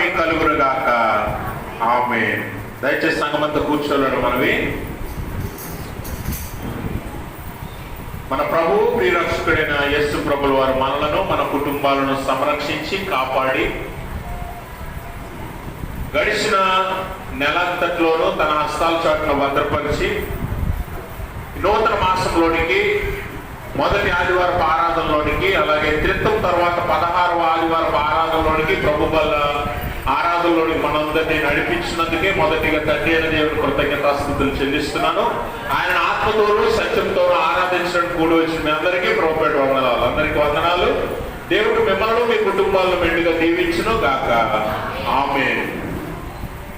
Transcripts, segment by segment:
మీకు కలుగురుగాక. ఆమేన్. దయచేసి సంగమంతా కూర్చోలేడు. మనవి మన ప్రభు ప్రియరక్షకుడైన యేసు ప్రభుల వారు మనలను మన కుటుంబాలను సంరక్షించి కాపాడి గడిచిన నెలంతట్లోనూ తన హస్తాల చాటును భద్రపరిచి నూతన మాసంలోనికి మొదటి ఆదివారపు ఆరాధనలోనికి, అలాగే త్రిత్వం తర్వాత 16వ ఆదివారపు ఆరాధనలోనికి, ప్రభు బల్ల ఆరాధనలోనికి మనందరినీ నడిపించినందుకే మొదటిగా తండ్రి అయిన దేవుని కృతజ్ఞతాస్తుతులు చెల్లిస్తున్నాను. ఆయన ఆత్మతోనూ సత్యంతోనూ ఆరాధించడానికి కూడి వచ్చిన మీ అందరికీ ప్రభుపేట వందనాలు. అందరికీ వందనాలు. దేవుడు మిమ్మల్ని మీ కుటుంబాలను మెండుగా దీవించును గాక. ఆమేన్.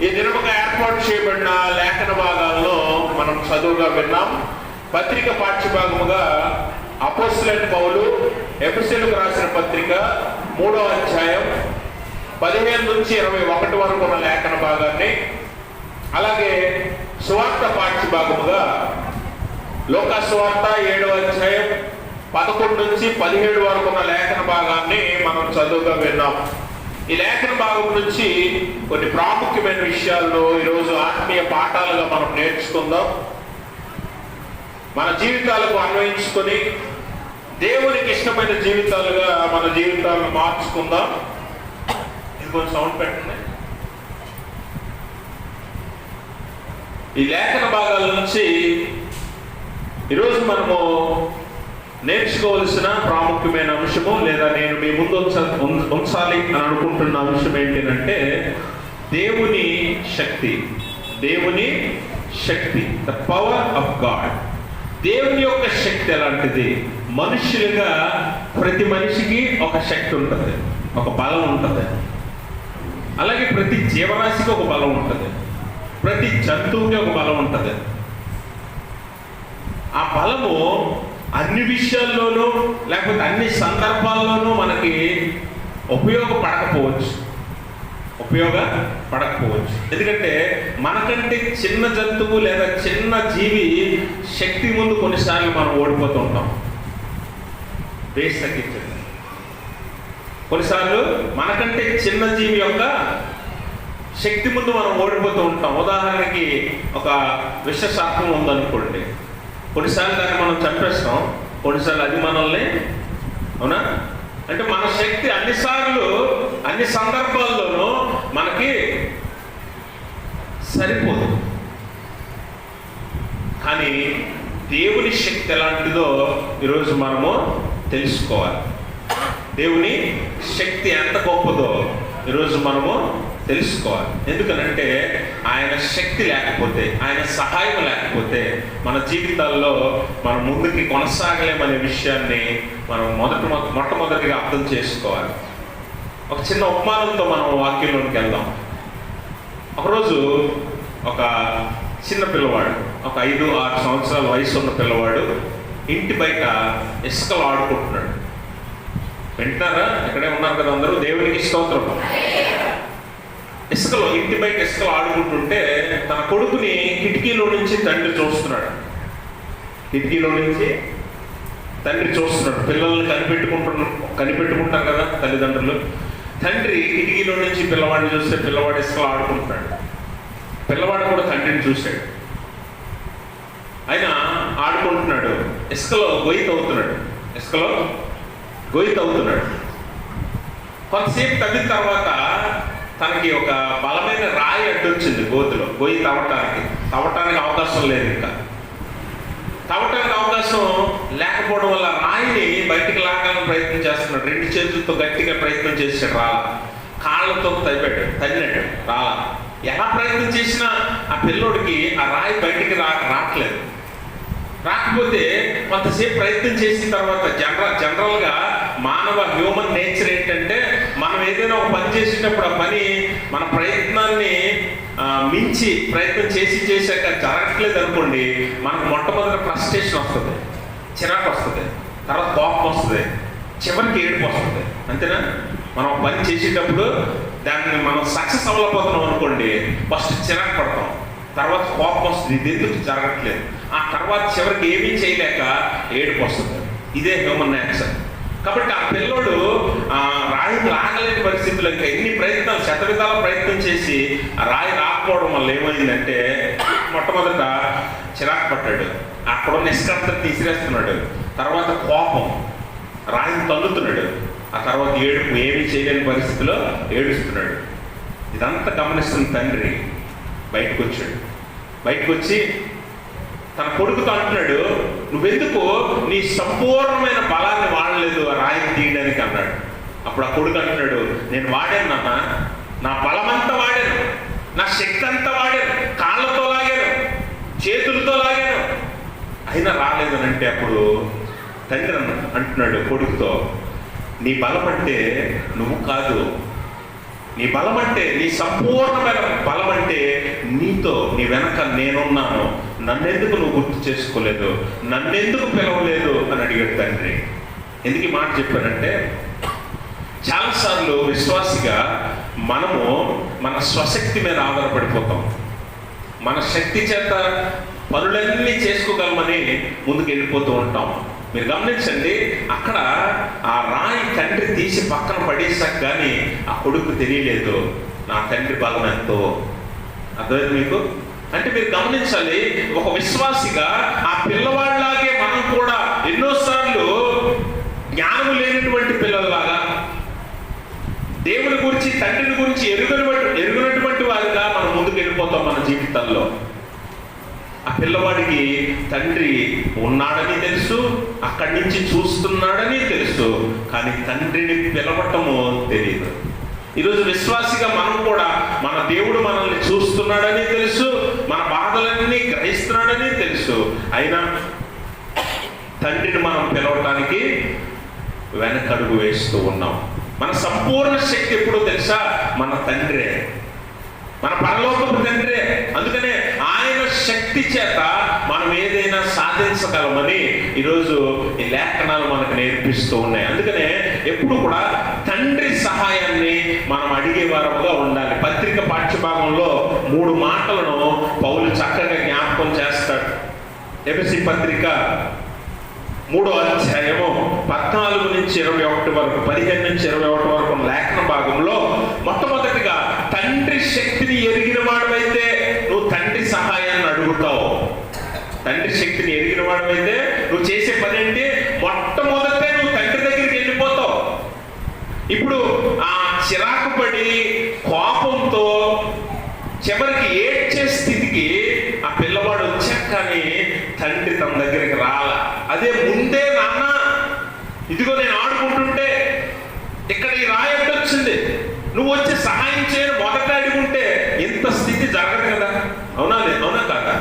ఈ దినముగా ఏర్పాటు చేయబడిన లేఖన భాగాల్లో మనం చదువుగా విన్నాం. పత్రిక పాఠ్యభాగముగా అపోస్తలుడైన పౌలు ఎఫెసీయులకు రాసిన పత్రిక 3వ అధ్యాయం 15 నుంచి 21 వరకు ఉన్న లేఖన భాగాన్ని, అలాగే సువార్త పాఠ్యభాగముగా లూకా సువార్త 7వ అధ్యాయం 11 నుంచి 17 వరకు ఉన్న లేఖన భాగాన్ని మనం చదువుగా విన్నాం. ఈ లేఖన భాగం నుంచి కొన్ని ప్రాముఖ్యమైన విషయాలను ఈరోజు ఆత్మీయ పాఠాలుగా మనం నేర్చుకుందాం. మన జీవితాలకు అన్వయించుకొని దేవునికి ఇష్టమైన జీవితాలుగా మన జీవితాలను మార్చుకుందాం. ఇది కొంచెం సౌండ్ పెట్టండి. ఈ లేఖన భాగాల నుంచి ఈరోజు మనము నేర్చుకోవలసిన ప్రాముఖ్యమైన అంశము, లేదా నేను మీ ముందు ఉంచాలి అని అనుకుంటున్న అంశం ఏంటంటే దేవుని శక్తి. దేవుని శక్తి, ద పవర్ ఆఫ్ గాడ్. దేవుని యొక్క శక్తి ఎలాంటిది? మనుషులుగా ప్రతి మనిషికి ఒక శక్తి ఉంటుంది, ఒక బలం ఉంటుంది. అలాగే ప్రతి జీవరాశికి ఒక బలం ఉంటుంది, ప్రతి జంతువుకి ఒక బలం ఉంటుంది. ఆ బలము అన్ని విషయాల్లోనూ లేకపోతే అన్ని సందర్భాల్లోనూ మనకి ఉపయోగపడకపోవచ్చు. ఎందుకంటే మనకంటే చిన్న జంతువు లేదా చిన్న జీవి శక్తి ముందు కొన్నిసార్లు మనం ఓడిపోతూ ఉంటాం. బేస్ తగ్గించండి. కొన్నిసార్లు మనకంటే చిన్న జీవి యొక్క శక్తి ముందు మనం ఓడిపోతూ ఉంటాం. ఉదాహరణకి ఒక విషసర్పం ఉందనుకోండి, కొన్నిసార్లు దాన్ని మనం చంపేస్తాం, కొన్నిసార్లు అది మనల్ని, అవునా? అంటే మన శక్తి అన్నిసార్లు అన్ని సందర్భాల్లోనూ మనకి సరిపోదు. కానీ దేవుని శక్తి ఎలాంటిదో ఈరోజు మనము తెలుసుకోవాలి. దేవుని శక్తి ఎంత గొప్పదో ఈరోజు మనము తెలుసుకోవాలి. ఎందుకనంటే ఆయన శక్తి లేకపోతే, ఆయన సహాయం లేకపోతే మన జీవితాల్లో మనం ముందుకి కొనసాగలేమనే విషయాన్ని మనం మొట్టమొదటిగా అర్థం చేసుకోవాలి. ఒక చిన్న ఉపమానంతో మనం వాక్యంలోనికి వెళ్దాం. ఒకరోజు ఒక చిన్న పిల్లవాడు, ఒక 5-6 సంవత్సరాల వయసు ఉన్న పిల్లవాడు ఇంటి బయట ఇసుకలు ఆడుకుంటున్నాడు. వింటున్నారా? ఇక్కడే ఉన్నారు కదా అందరూ. దేవునికి స్తోత్రం. ఇసుకలో, ఇంటి బయట ఇసుకలు ఆడుకుంటుంటే తన కొడుకుని కిటికీలో నుంచి తండ్రి చూస్తున్నాడు. పిల్లల్ని కనిపెట్టుకుంటారు కదా తల్లిదండ్రులు. తండ్రి కిటికీలో నుంచి పిల్లవాడిని చూస్తే పిల్లవాడు ఇసుకలో ఆడుకుంటున్నాడు. పిల్లవాడు కూడా తండ్రిని చూశాడు. ఆయన ఆడుకుంటున్నాడు, ఇసుకలో గొయ్యి తవ్వుతున్నాడు. కొంతసేపు తవ్విన తర్వాత తనకి ఒక బలమైన రాయి అడ్డొచ్చింది. గొయ్యి తవ్వటానికి అవకాశం లేదు. ఇంకా తవ్వటానికి అవకాశం లేకపోవడం వల్ల రాయిని బయటికి లాగాలని ప్రయత్నం చేస్తున్నాడు. 2 చేతులతో గట్టిగా ప్రయత్నం చేశాడు. రాలా. కాళ్ళతో తన్నాడు. రాలా. ఎలా ప్రయత్నం చేసినా ఆ పిల్లోడికి ఆ రాయి బయటికి రావట్లేదు. రాకపోతే కొంతసేపు ప్రయత్నం చేసిన తర్వాత జనరల్గా మానవ హ్యూమన్ నేచర్ ఏంటంటే, మనం ఏదైనా ఒక పని చేసేటప్పుడు ఆ పని మన ప్రయత్నాన్ని మించి ప్రయత్నం చేశాక జరగట్లేదు అనుకోండి, మనకు మొట్టమొదటి ఫ్రస్ట్రేషన్ వస్తుంది, చిరాకు వస్తుంది, తర్వాత కోపం వస్తుంది, చివరికి ఏడుపు వస్తుంది. అంతేనా? మనం పని చేసేటప్పుడు దాన్ని మనం సక్సెస్ అవ్వలేకపోతున్నాం అనుకోండి, ఫస్ట్ చిరాకు పడతాం, తర్వాత కోపం వస్తుంది, ఇది ఎందుకు జరగట్లేదు, ఆ తర్వాత చివరికి ఏమీ చేయలేక ఏడుపు వస్తుంది. ఇదే హ్యూమన్ నేచర్. కాబట్టి ఆ పిల్లోడు రాయిని లాగలేని పరిస్థితులు, ఇంకా ఎన్ని ప్రయత్నాలు, శతవిధాల ప్రయత్నం చేసి ఆ రాయి రాకపోవడం వల్ల ఏమైందంటే మొట్టమొదట చిరాకు పడ్డాడు, అక్కడ నిష్కర్త తీసిరేస్తున్నాడు, తర్వాత కోపం, రాయిని తల్లుతున్నాడు, ఆ తర్వాత ఏడుపు, ఏమీ చేయలేని పరిస్థితిలో ఏడుస్తున్నాడు. ఇదంతా గమనిస్తున్న తండ్రి బయటకు వచ్చాడు. బయటకు వచ్చి తన కొడుకుతో అంటున్నాడు, నువ్వెందుకు నీ సంపూర్ణమైన బలాన్ని వాడలేదు ఆ రాయిని తీయడానికి అన్నాడు. అప్పుడు ఆ కొడుకు అంటున్నాడు, నేను వాడాను నాన్న, నా బలమంతా వాడాను, నా శక్తి అంతా వాడాను, కాళ్ళతో లాగాను, చేతులతో లాగాను, అయినా రాలేదు అని అంటే అప్పుడు తండ్రి అంటున్నాడు కొడుకుతో, నీ బలం అంటే నువ్వు కాదు, నీ బలం అంటే, నీ సంపూర్ణమైన బలం అంటే నీతో, నీ వెనక నేనున్నాను, నన్నెందుకు నువ్వు గుర్తు చేసుకోలేదు, నన్నెందుకు పిలవలేదు అని అడిగాడు తండ్రి. ఎందుకు ఈ మాట చెప్పానంటే, చాలాసార్లు విశ్వాసిగా మనము మన స్వశక్తి మీద ఆధారపడిపోతాం. మన శక్తి చేత పనులన్నీ చేసుకోగలమని ముందుకు వెళ్ళిపోతూ ఉంటాం. మీరు గమనించండి, అక్కడ ఆ రాయి తండ్రి తీసి పక్కన పడేసాక కానీ ఆ కొడుకు తెలియలేదు నా తండ్రి బలం ఎంతో. అర్థమైంది మీకు? అంటే మీరు గమనించాలి, ఒక విశ్వాసిగా ఆ పిల్లవాడిలాగే మనం కూడా ఎన్నోసార్లు జ్ఞానం లేనటువంటి పిల్లల్లాగా, దేవుని గురించి, తండ్రిని గురించి ఎరుగునటువంటి వారిగా మనం ముందుకు వెళ్ళిపోతాం మన జీవితాల్లో. ఆ పిల్లవాడికి తండ్రి ఉన్నాడని తెలుసు, అక్కడి నుంచి చూస్తున్నాడని తెలుసు, కానీ తండ్రిని పిలవటము తెలియదు. ఈరోజు విశ్వాసిగా మనం కూడా మన దేవుడు మనల్ని చూస్తున్నాడని తెలుసు, మన బాధలన్నీ గ్రహిస్తున్నాడని తెలుసు, అయినా తండ్రిని మనం పిలవటానికి వెనకడుగు వేస్తూ ఉన్నాం. మన సంపూర్ణ శక్తి ఎప్పుడో తెలుసా? మన తండ్రే, మన పరలోకపు తండ్రే. అందుకనే ఆయన శక్తి చేత మనం ఏదైనా సాధించగలమని ఈరోజు ఈ లేఖనాలు మనకు నేర్పిస్తూ ఉన్నాయి. అందుకనే ఎప్పుడు కూడా తండ్రి సహాయాన్ని మనం అడిగే వారముగా ఉండాలి. పత్రిక పాఠ్యభాగంలో 3 మాటలను పౌలు చక్కగా జ్ఞాపకం చేస్తాడు. ఎఫెసీ పత్రిక 3వ అధ్యాయము 14 నుంచి 21 వరకు, 15 నుంచి 21 వరకు లేఖన భాగంలో మొట్టమొదటిగా తండ్రి శక్తిని ఎరిగిన వాడవైతే నువ్వు తండ్రి సహాయాన్ని అడుగుతావు. తండ్రి శక్తిని ఎరిగిన వాడవైతే నువ్వు చేసే పని ఏంటి? మొట్టమొదటే నువ్వు తండ్రి దగ్గరికి వెళ్ళిపోతావు. ఇప్పుడు ఆ చిరాకు పడి కోపంతో చివరికి ఏడ్చే స్థితికి ఆ పిల్లవాడు వచ్చాక కానీ తండ్రి తన దగ్గరికి రాలా. అదే ముందే నాన్న ఇదిగో నేను ఆడుకుంటుంటే ఇక్కడ ఈ రాయి వచ్చింది, నువ్వు వచ్చి సహాయం చేయని మొదట అడుగుంటే ఇంత స్థితి జరగదు కదా. అవునా అవునా కాదా?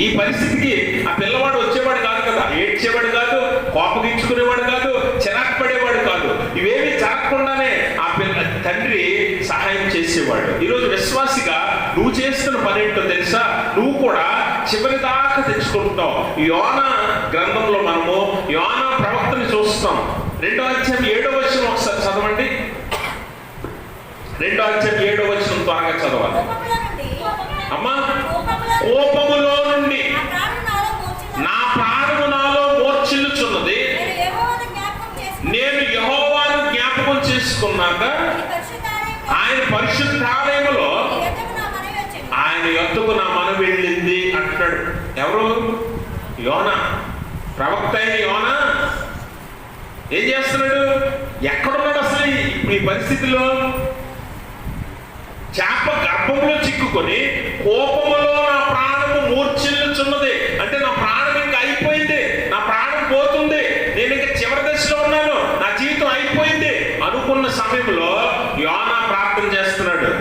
ఈ పరిస్థితికి ఆ పిల్లవాడు వచ్చేవాడు కాదు కదా, ఏడ్చేవాడు కాదు, కోపగించుకునేవాడు కాదు, చిరాకు పడేవాడు కాదు. ఇవేమీ జరగకుండానే ఆ తండ్రి సహాయం చేసేవాడు. ఈరోజు విశ్వాసిగా నువ్వు చేస్తున్న పని ఏంటో తెలుసా? నువ్వు కూడా చివరి దాకా తెచ్చుకుంటావు. యోనా గ్రంథంలో మనము యోనా ప్రవక్తని చూస్తాం. 2వ అధ్యాయం 7వ వచనం ఒకసారి చదవండి. 2వ అధ్యాయం 7వ వచనం త్వరగా చదవాలి. అమ్మా, కోపములో నుండి నా ప్రాణము నాలో మూర్ఛిల్లుచున్నది, నేను యెహోవాను జ్ఞాపకం చేసుకున్నాక ఆయన పరిశుద్ధాలయములో ఆయన యొద్దకు నా మనవి వెళ్ళింది అంటాడు. ఎవరు? యోనా, ప్రవక్త అయిన యోనా ఏం చేస్తున్నాడు? ఎక్కడున్నాడు అసలు ఈ పరిస్థితిలో? చేప గర్భంలో చిక్కుకొని కోపములో నా ప్రాణము మూర్ఛిల్లుచున్నది అంటే నా ప్రాణం ఇంకా అయిపోయింది, నా ప్రాణం పోతుంది, నేను ఇంకా చివరి దశలో ఉన్నాను, నా జీవితం అయిపోయింది అనుకున్న సమయంలో యోనా ప్రార్థన చేస్తున్నాడు.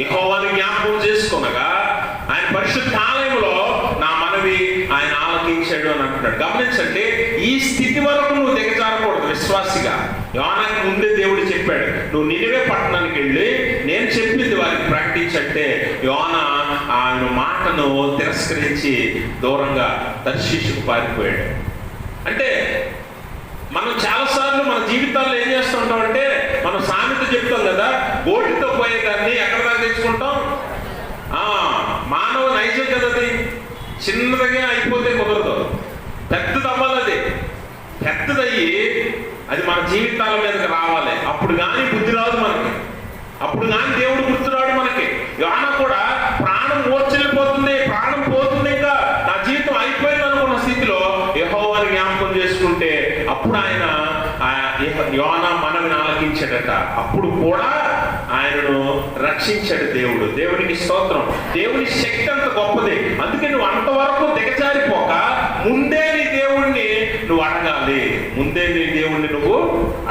యెహోవాను జ్ఞాపకం చేసుకునగా ఆయన పరిశుద్ధ ఆలయంలో నా మనవి ఆయన ఆలకించాడు అని అంటున్నాడు. గమనించండి, ఈ స్థితి వరకు నువ్వు దిగజారకూడదు విశ్వాసిగా. యోనాకి ముందే దేవుడు చెప్పాడు, నువ్వు నినివే పట్టణానికి వెళ్ళి నేను చెప్పింది వారికి ప్రకటించంటే యోనా ఆయన మాటను తిరస్కరించి దూరంగా తర్షీషుకు పారిపోయాడు. అంటే మనం చాలాసార్లు మన జీవితాల్లో ఏం చేస్తుంటాం అంటే, మనం సామెత చెప్తాం కదా, గోటితో పోయేదాన్ని ఎక్కడ దాకా తెచ్చుకుంటాం? మానవ నైజం కదా అది. చిన్నదిగా అయిపోతే కుదరదు, పెద్దది అవ్వాలి. అది పెద్దదయ్యి అది మన జీవితాల మీదకి రావాలి. అప్పుడు కానీ బుద్ధి రాదు మనకి, అప్పుడు కానీ దేవుడు గుర్తురాడు మనకి. యోనా కూడా ప్రాణం ఓర్చెల్లిపోతుంది, ప్రాణం పోతుంది, ఇంకా నా జీవితం అయిపోయింది అనుకున్న స్థితిలో యెహోవాని జ్ఞాపకం చేసుకుంటే అప్పుడు ఆయన యోనా మనవిని ఆలకించాడట. అప్పుడు కూడా ఆయనను రక్షించాడు దేవుడు. దేవునికి స్తోత్రం. దేవుని శక్తి అంత గొప్పది. అందుకే నువ్వు అంతవరకు దిగజారిపోక ముందే నీ దేవుణ్ణి నువ్వు అడగాలి, ముందే నీ దేవుణ్ణి నువ్వు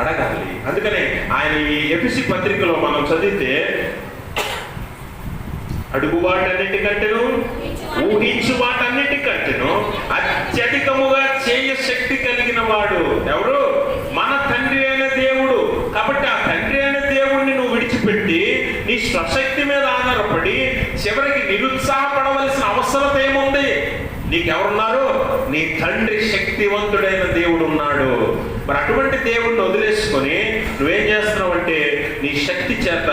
అడగాలి. అందుకనే ఆయన ఈ ఎఫెసీ పత్రికలో మనం చదివితే అడుగు వాటన్నిటికంటేను ఊహించు వాటన్నిటికంటేను అత్యధికముగా చేయ శక్తి కలిగిన వాడు ఎవరు? మన తండ్రి అయిన దేవుడు. కాబట్టి ఆ తండ్రి అయిన దేవుణ్ణి నువ్వు విడిచిపెట్టి నీ స్వశక్తి మీద ఆధారపడి చివరికి నిరుత్సాహపడవలసిన అవసరం ఏముంది? నీకెవరున్నారు? నీ తండ్రి శక్తివంతుడైన దేవుడు ఉన్నాడు. మరి అటువంటి దేవుడిని వదిలేసుకొని నువ్వేం చేస్తున్నావు అంటే నీ శక్తి చేత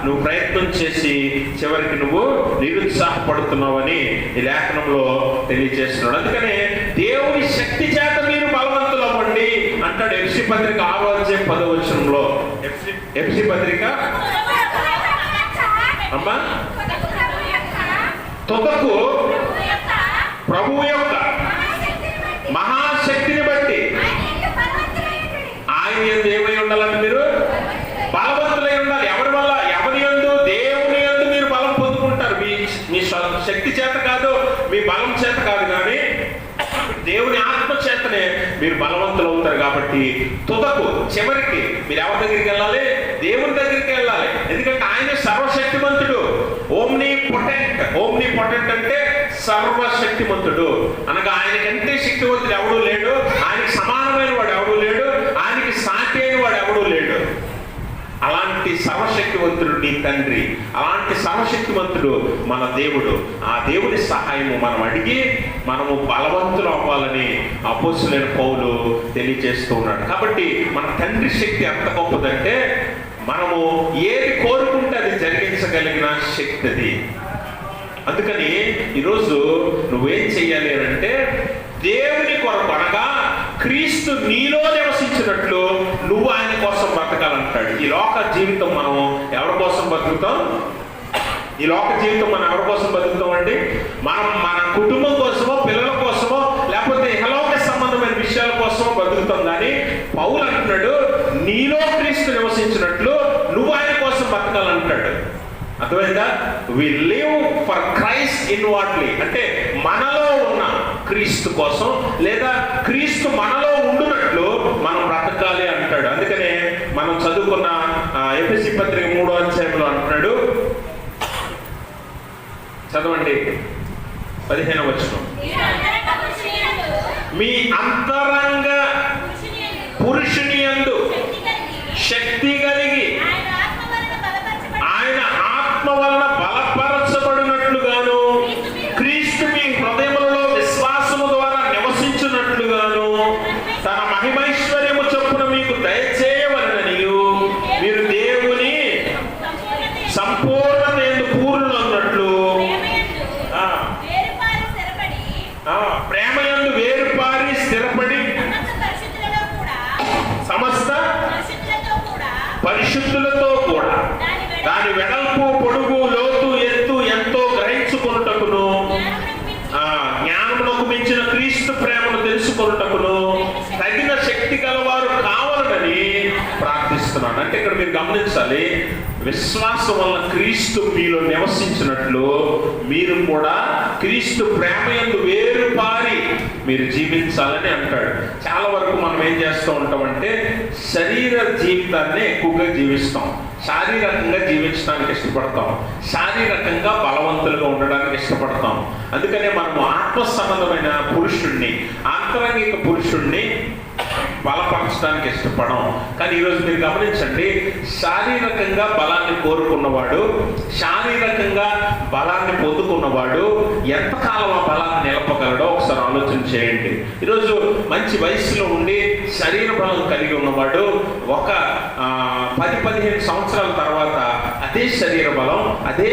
నువ్వు ప్రయత్నం చేసి చివరికి నువ్వు నిరుత్సాహపడుతున్నావని ఈ లేఖనంలో తెలియజేస్తున్నాడు. అందుకనే దేవుని శక్తి చేత మీరు బలవంతులు అవ్వండి అంటాడు ఎఫెసీ పత్రిక 6:10 ఎఫెసీ పత్రిక అమ్మా తుదకు ప్రభువు యొక్క మహాశక్తిని బట్టి ఆయన యందు ఏమై ఉండాలంటే మీరు బలవంతులై ఉండాలి. ఎవరి వల్ల? ఎవరి యందు? దేవుని యందు మీరు బలం పొందుకుంటారు. మీ శక్తి చేత కాదు, మీ బలం చేత కాదు, కానీ దేవుని ఆత్మ చేతనే మీరు బలవంతులు అవుతారు. కాబట్టి తుదకు చివరికి మీరు ఎవరి దగ్గరికి వెళ్ళాలి? దేవుని దగ్గరికి వెళ్ళాలి. ఎందుకంటే ఆయన సర్వశక్తిమంతుడు. ఓమ్ని పొటెంట్ అంటే సర్వశక్తిమంతుడు అనగా ఆయనకంటే శక్తివంతుడు ఎవడూ లేడు, ఆయనకి సమానమైన వాడు ఎవడూ లేడు, ఆయనకి సాటి అయిన వాడు ఎవడూ లేడు. అలాంటి సర్వశక్తివంతుడు నీ తండ్రి, అలాంటి సర్వశక్తివంతుడు మన దేవుడు. ఆ దేవుడి సహాయము మనం అడిగి మనము బలవంతులు అవ్వాలని అపోస్తలుడైన పౌలు తెలియజేస్తూ ఉన్నాడు. కాబట్టి మన తండ్రి శక్తి ఎంత గొప్పదంటే మనము ఏది కోరుకుంటే అది జరిగించగలిగిన శక్తి అది. అందుకని ఈరోజు నువ్వేం చెయ్యాలి అంటే దేవుని కొరకు అనగా క్రీస్తు నీలో నివసించినట్లు నువ్వు ఆయన కోసం బ్రతకాలంటాడు. ఈ లోక జీవితం మనం ఎవరి కోసం బతుకుతాం? ఈ లోక జీవితం మనం ఎవరి కోసం బతుకుతాం అండి? మనం మన కుటుంబం కోసమో, పిల్లల కోసమో, లేకపోతే ఇహలోక సంబంధమైన విషయాల కోసమో బతుకుతాం. కానీ పౌలు అంటున్నాడు నీలో క్రీస్తు నివసించినట్లు నువ్వు ఆయన కోసం బతకాలంటాడు. అర్థమైందా? వి లివ్ ఫర్ క్రైస్ట్ ఇన్వార్డ్లీ అంటే మనలో ఉన్న క్రీస్తు కోసం, లేదా క్రీస్తు మనలో ఉండునట్లు మనం బ్రతకాలి అంటాడు. అందుకనే మనం చదువుకున్న ఎఫెసీ పత్రిక 3వ అధ్యాయంలో అంటున్నాడు, చదవండి 15వ వచనం. మీ అంతరంగ పురుషుని యందు శక్తి కలిగి ఆయన ఆత్మ వలన బలపరచబడినట్లుగాను క్రీస్తు మీ హృదయములలో విశ్వాసము ద్వారా నివసించున్నట్లుగాను తన మహిమైశ్వర్యము చొప్పున మీకు దయచేయవలననియు మీరు దేవుని సంపూర్ణ పూర్ణులన్నట్లు ప్రేమయందు వేరుపారి స్థిరపడి సమస్త పరిశుద్ధులతో కూడా దాని వెడల్పు, పొడుగు, లోతు, ఎత్తు ఎంతో గ్రహించుకొనుటకును జ్ఞానమునకు మించిన క్రీస్తు ప్రేమను తెలుసుకొనుటకును తగిన శక్తి గలవారు కావాలని ప్రార్థిస్తున్నాను. అంటే ఇక్కడ మీరు గమనించాలి, విశ్వాసం వల్ల క్రీస్తు మీలో నివసించినట్లు మీరు కూడా క్రీస్తు ప్రేమయందు వేరుపారి మీరు జీవించాలని అంటాడు. చాలా వరకు మనం ఏం చేస్తూ ఉంటామంటే శరీర జీవితాన్ని ఎక్కువగా జీవిస్తాం, శారీరకంగా జీవించడానికి ఇష్టపడతాం, శారీరకంగా బలవంతులుగా ఉండడానికి ఇష్టపడతాం. అందుకనే మనము ఆత్మ సంబంధమైన పురుషుణ్ణి, ఆంతరంగిక పురుషుణ్ణి బలపరచడానికి ఇష్టపడం. కానీ ఈరోజు మీరు గమనించండి, శారీరకంగా బలాన్ని కోరుకున్నవాడు, శారీరకంగా బలాన్ని పొందుకున్నవాడు ఎంతకాలం ఆ బలాన్ని నిలపగలడో ఒకసారి ఆలోచన చేయండి. ఈరోజు మంచి వయసులో ఉండి శరీర బలం కలిగి ఉన్నవాడు ఒక 10-15 సంవత్సరాల తర్వాత అదే శరీర బలం, అదే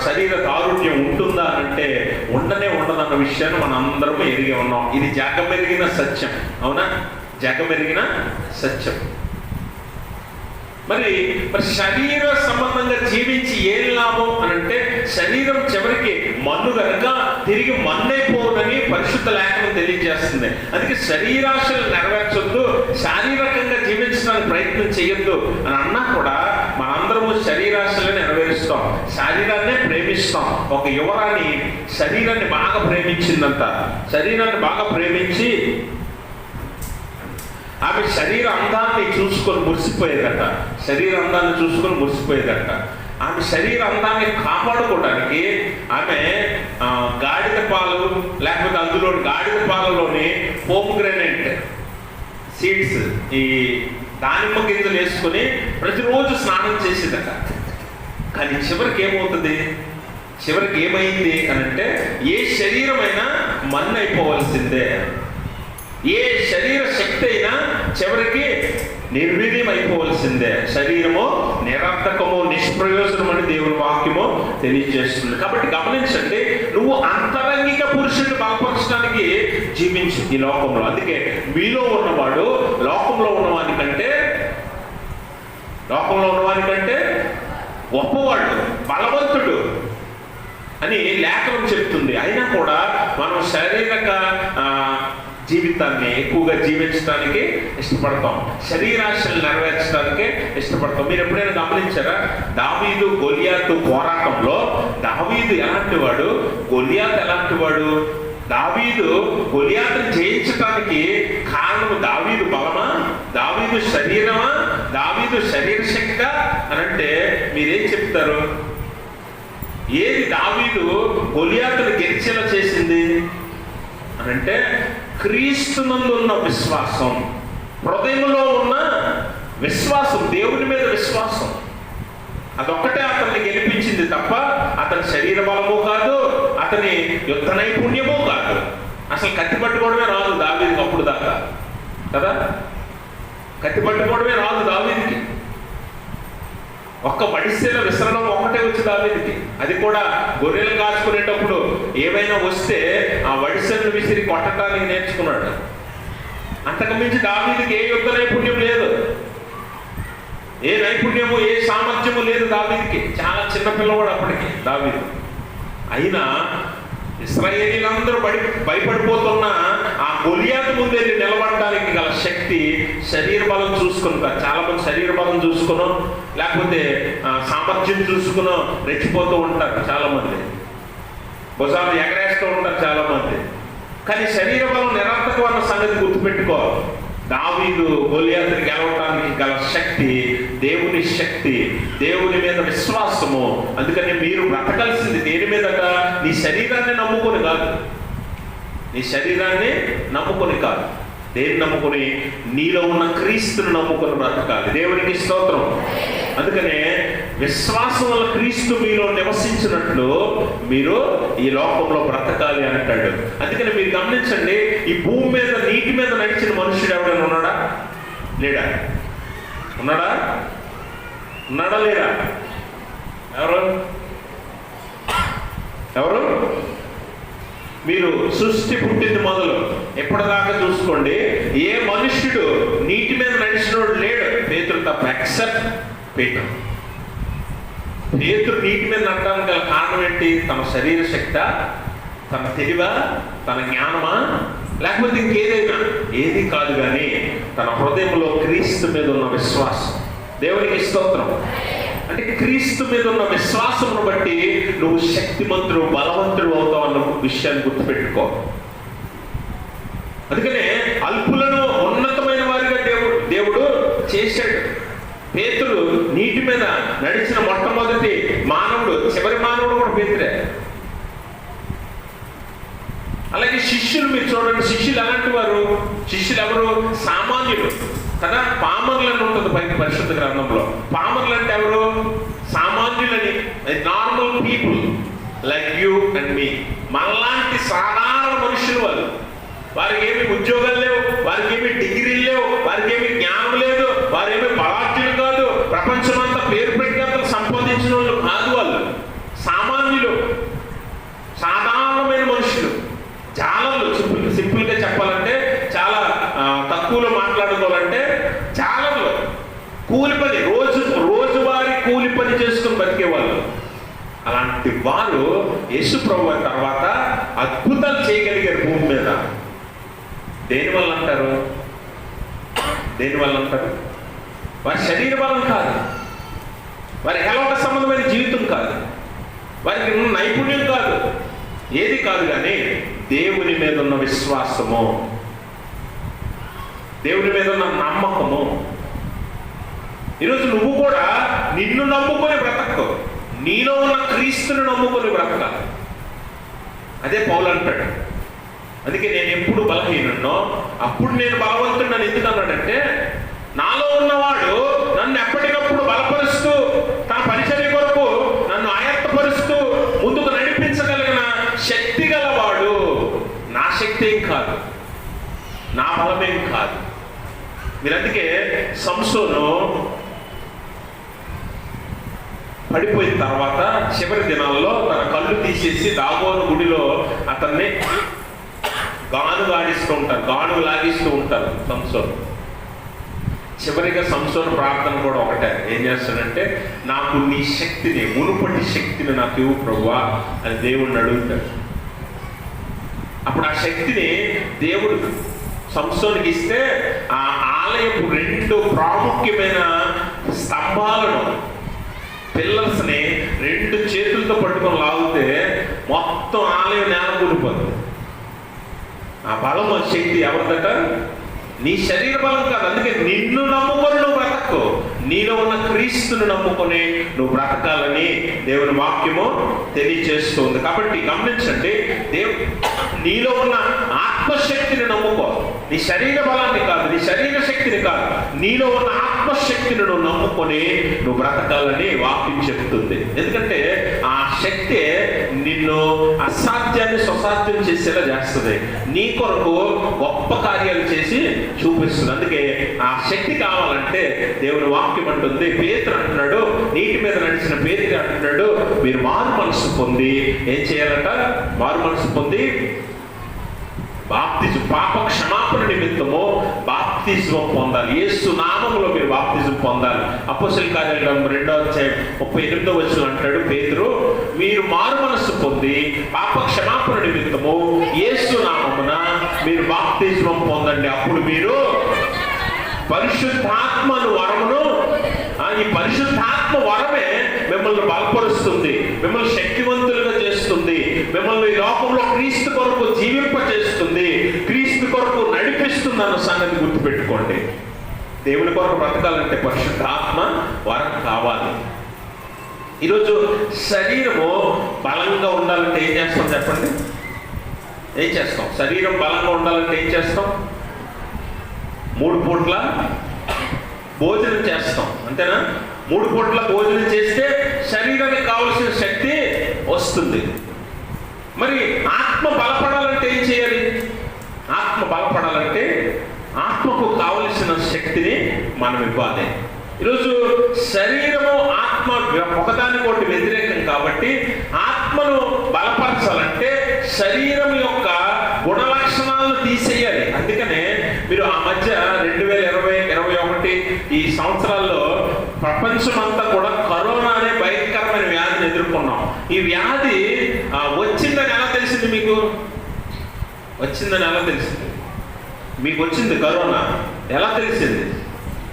శరీర దారుణ్యం ఉంటుందా అంటే ఉండదన్న విషయాన్ని మనం అందరం ఎరిగి ఉన్నాం. ఇది జగమెరిగిన సత్యం, అవునా? జగమెరిగిన సత్యం. మరి శరీర సంబంధంగా జీవించి ఏం లాభం అని అంటే, శరీరం చివరికి మన్ను కనుక తిరిగి మన్నైపోదని పరిశుద్ధ లేఖనం తెలియజేస్తుంది. అందుకే శరీరాశలు నెరవేర్చొద్దు, శారీరకంగా జీవించడానికి ప్రయత్నం చేయొద్దు అని అన్నా కూడా మనందరము శరీరాశలే నెరవేరుస్తాం, శరీరాన్నే ప్రేమిస్తాం. ఒక యువరాణి శరీరాన్ని బాగా ప్రేమించిందంట. శరీరాన్ని బాగా ప్రేమించి ఆమె శరీర అందాన్ని చూసుకొని మురిసిపోయేదట. ఆమె శరీర అందాన్ని కాపాడుకోవడానికి ఆమె గాడిద పాలు, లేకపోతే అందులో గాడిద పాలలోని పోమ్గ్రానైట్ సీడ్స్, ఈ దానిమ్మ గింజలు వేసుకొని ప్రతిరోజు స్నానం చేసేదట. కానీ చివరికి ఏమైంది అని అంటే, ఏ శరీరమైనా మన్ను అయిపోవలసిందే, ఏ శరీర శక్తి అయినా చివరికి నిర్వీర్యం అయిపోవలసిందే. శరీరము నిరర్థకము, నిష్ప్రయోజనం అని దేవుని వాక్యము తెలియజేస్తుంది. కాబట్టి గమనించండి, నువ్వు అంతరంగిక పురుషుడిని బలపరచడానికి జీవించు ఈ లోకంలో. అందుకే మీలో ఉన్నవాడు లోకంలో ఉన్నవానికంటే గొప్పవాడు, బలవంతుడు అని లేఖనం చెప్తుంది. అయినా కూడా మనం శారీరక జీవితాన్ని ఎక్కువగా జీవించడానికి ఇష్టపడతాం, శరీరాశలు నెరవేర్చడానికే ఇష్టపడతాం. మీరు ఎప్పుడైనా గమనించారా? దావీదు గొలియాతు పోరాటంలో దావీదు ఎలాంటి వాడు, గొలియాతు ఎలాంటి వాడు? దావీదు గొలియాతును జయించడానికి కారణం దావీదు బలమా, దావీదు శరీరమా, దావీదు శరీర శక్తి అని అంటే మీరేం చెప్తారు? ఏది దావీదు గొలియాతును గెలిచేలా చేసింది అని అంటే, క్రీస్తునందు ఉన్న విశ్వాసం, హృదయంలో ఉన్న విశ్వాసం, దేవుని మీద విశ్వాసం, అదొక్కటే అతన్ని గెలిపించింది తప్ప అతని శరీర బలము కాదు, అతని యుద్ధ నైపుణ్యము కాదు. అసలు కత్తి పట్టుకోవడమే రాదు దావీదికి అప్పుడు దాకా కదా, కత్తి పట్టుకోవడమే రాదు దావీదికి. ఒక్క వడిసెల విసరడం ఒక్కటే వచ్చి దావీదికి, అది కూడా గొర్రెలు కాచుకునేటప్పుడు ఏమైనా వస్తే ఆ వడిసెలను విసిరి కొట్టడానికి నేర్చుకున్నాడు. అంతకుమించి దావీదికి ఏ యుద్ధ నైపుణ్యం లేదు, ఏ నైపుణ్యము, ఏ సామర్థ్యము లేదు దావీదికి. చాలా చిన్న పిల్లవాడు అప్పటికి దావీదు. అయినా ఇశ్రాయేలీలందరూ భయపడిపోతున్న ఆ గొలియాతు ముందు వెళ్ళి నిలబడడానికి గల శక్తి శరీర బలం చూసుకుని కాదు. చాలా మంది శరీర బలం చూసుకునో లేకపోతే సామర్థ్యం చూసుకునో రెచ్చిపోతూ ఉంటారు, చాలా మంది భుజాలు ఎగరేస్తూ ఉంటారు చాలా మంది. కానీ శరీర బలం నిరర్థకం అన్న సంగతి గుర్తుపెట్టుకో. దావీదు గొలియాతుని గెలవడానికి గల శక్తి దేవుని శక్తి, దేవుని మీద విశ్వాసము. అందుకని మీరు బ్రతకాల్సింది దేని మీదట? నీ శరీరాన్ని నమ్ముకొని కాదు, దేన్ని నమ్ముకొని? నీలో ఉన్న క్రీస్తుని నమ్ముకొని బ్రతకాలి. దేవునికి స్తోత్రం. అందుకనే విశ్వాసం వల్ల క్రీస్తు మీలో నివసించినట్లు మీరు ఈ లోకంలో బ్రతకాలి అంటాడు. అందుకని మీరు గమనించండి, ఈ భూమి మీద నీటి మీద నడిచిన మనుషుడు ఎవరైనా ఉన్నాడా? లేడా? ఉన్నాడా లేడా? ఎవరు? మీరు సృష్టి పుట్టింది మొదలు ఎప్పటిదాకా చూసుకోండి, ఏ మనుష్యుడు నీటి మీద నడిచినోడు లేడు, పేతురు తప్ప. ఎక్సెప్ట్ పేతురు నీటి మీద నడడానికి గల కారణం ఏంటి? తన శరీర శక్తి, తన తెలివా, తన జ్ఞానమా, లేకపోతే ఇంకేదైనా? ఏది కాదు, కానీ తన హృదయంలో క్రీస్తు మీద ఉన్న విశ్వాసం. దేవునికి స్తోత్రం. అంటే క్రీస్తు మీద ఉన్న విశ్వాసమును బట్టి నువ్వు శక్తిమంతుడు, బలవంతుడు అవుతావు అన్న విషయాన్ని గుర్తుపెట్టుకో. అందుకనే అల్పులను ఉన్నతమైన వారిగా దేవుడు చేశాడు. పేతురు నీటి మీద నడిచిన మొట్టమొదటి మానవుడు, చివరి మానవుడు కూడా పేతురే. అలాగే శిష్యులు మీరు చూడండి, శిష్యులు ఎలాంటి వారు? శిష్యులు ఎవరు? సామాన్యులు కదా. పామర్లు అని ఉంటుంది బయట పరిశుద్ధ గ్రంథంలో. పామర్లు అంటే ఎవరు? సామాన్యులని, normal people like you and me. మనలాంటి సాధారణ మనుషులు వాళ్ళు. వారికి ఏమి ఉద్యోగాలు లేవు, వారికి ఏమి డిగ్రీలు లేవు, వారికి ఏమి జ్ఞానం లేదు, వారేమి బలాఢ్యులు కాదు, ప్రపంచమంతా పేరు ప్రఖ్యాతలు సంపాదించిన వాళ్ళు కాదు. వాళ్ళు సామాన్యులు, సాధారణమైన మనుషులు. చాలా సింపుల్గా చెప్పాలంటే చాలా తక్కువలో పని, రోజువారీ కూలి పని చేసుకుని బతికేవాళ్ళు. అలాంటి వారు యేసు ప్రభువు తర్వాత అద్భుతాలు చేయగలిగారు భూమి మీద. దేనివల్ల అంటారు? వారి శరీర బలం కాదు, వారి హేళక సంబంధమైన జీవితం కాదు, వారికి ఉన్న నైపుణ్యం కాదు, ఏది కాదు, కానీ దేవుని మీద ఉన్న విశ్వాసము, దేవుని మీద ఉన్న నమ్మకము. ఈరోజు నువ్వు కూడా నిన్ను నమ్ముకొని బ్రతకవు, నీలో ఉన్న క్రీస్తుని నమ్ముకొని బ్రతకాలి. అదే పౌలు అంటాడు. అందుకే నేను ఎప్పుడు బలహీనున్నో అప్పుడు నేను బలవంతుడని ఎందుకు అన్నాడంటే, నాలో ఉన్నవాడు నన్ను ఎప్పటికప్పుడు బలపరుస్తూ తన పరిచర్య కొరకు నన్ను ఆయత్తపరుస్తూ ముందుకు నడిపించగలిగిన శక్తి గలవాడు. నా శక్తి ఏం కాదు, నా బలమేం కాదు. మీరు అందుకే సంసోను పడిపోయిన తర్వాత చివరి దినాల్లో తన కళ్ళు తీసేసి దాగోను గుడిలో అతన్ని గాను లాగిస్తూ ఉంటారు సంసోను. చివరిగా సంసోను ప్రార్థన కూడా ఒకటే, ఏం చేస్తాడంటే, నాకు నీ శక్తిని, మునుపటి శక్తిని నాకు ఇవ్వు ప్రభువా అని దేవుణ్ణి అడుగుతాడు. అప్పుడు ఆ శక్తిని దేవుడు సంసోనికి ఇస్తే ఆ ఆలయపు 2 ప్రాముఖ్యమైన స్తంభాలను, పిల్లర్స్ని 2 చేతులతో పట్టుకొని లాగితే మొత్తం ఆలయం నేల కూలిపోతుంది. ఆ బలం, శక్తి ఎవరిదట? నీ శరీర బలం కాదు. అందుకే నిన్ను నమ్ముకొని నువ్వు బ్రతకు, నీలో ఉన్న క్రీస్తుని నమ్ముకొని నువ్వు బ్రతకాలని దేవుని వాక్యము తెలియజేస్తుంది. కాబట్టి గమనించండి, నీలో ఉన్న ఆత్మశక్తిని నమ్ముకో, నీ శరీర బలాన్ని కాదు, నీ శరీర శక్తిని కాదు, నీలో ఉన్న ఆత్మశక్తిని నువ్వు నమ్ముకొని నువ్వు బ్రతకాలని వాక్యం చెప్తుంది. ఎందుకంటే ఆ శక్తి నిన్ను అసాధ్యాన్ని సుసాధ్యం చేసేలా చేస్తుంది, నీ కొరకు గొప్ప కార్యాలు చేసి చూపిస్తుంది. అందుకే ఆ శక్తి కావాలంటే దేవుని వాక్యం అంటుంది, పేతురు అంటున్నాడు, నీటి మీద నడిచిన పేతురు అంటున్నాడు, మీరు మారు మనసు పొంది ఏం చేయాలట? మారు మనసు పొంది బాప్తిజం, పాప క్షమాపణ నిమిత్తము బాప్తిజం పొందాలి. యేసు నామములో మీరు బాప్తిజం పొందాలి. అపోస్తలుల కార్యాలు 2:38 అంటాడు పేతురు, మీరు మారు మనస్సు పొంది పాప క్షమాపణ నిమిత్తము యేసు నామమున మీరు బాప్తిజం పొందండి. అప్పుడు మీరు పరిశుద్ధాత్మను వరమును, ఈ పరిశుద్ధాత్మ వరమే మిమ్మల్ని బలపరుస్తుంది, మిమ్మల్ని శక్తివంతులుగా చేస్తుంది, మిమ్మల్ని ఈ లోకంలో క్రీస్తు కొరకు జీవింపజేస్తుంది, క్రీస్తు కొరకు నడిపిస్తుంది అన్న సంగతి గుర్తుపెట్టుకోండి. దేవుని కొరకు బ్రతకాలంటే పరిశుద్ధాత్మ వరం కావాలి. ఈరోజు శరీరము బలంగా ఉండాలంటే ఏం చేస్తాం చెప్పండి? ఏం చేస్తాం? శరీరం బలంగా ఉండాలంటే ఏం చేస్తాం? 3 పూట్ల భోజనం చేస్తాం, అంతేనా? 3 పూట్ల భోజనం చేస్తే శరీరానికి కావలసిన శక్తి వస్తుంది. మరి ఆత్మ బలపడాలంటే ఏం చేయాలి? ఆత్మ బలపడాలంటే ఆత్మకు కావలసిన శక్తిని మనం ఇవ్వాలి. ఈరోజు శరీరము ఆత్మ ఒకదానికొకటి వ్యతిరేకం కాబట్టి ఆత్మను బలపరచాలంటే శరీరం యొక్క గుణ లక్షణాలను తీసేయాలి. అందుకనే మీరు ఆ మధ్య 2020-21 ఈ సంవత్సరాల్లో ప్రపంచమంతా కూడా కరోనా అనే భయంకరమైన వ్యాధిని ఎదుర్కొన్నాం. ఈ వ్యాధి వచ్చిందని ఎలా తెలిసింది మీకు? వచ్చిందని ఎలా తెలిసింది మీకు? వచ్చింది కరోనా ఎలా తెలిసింది?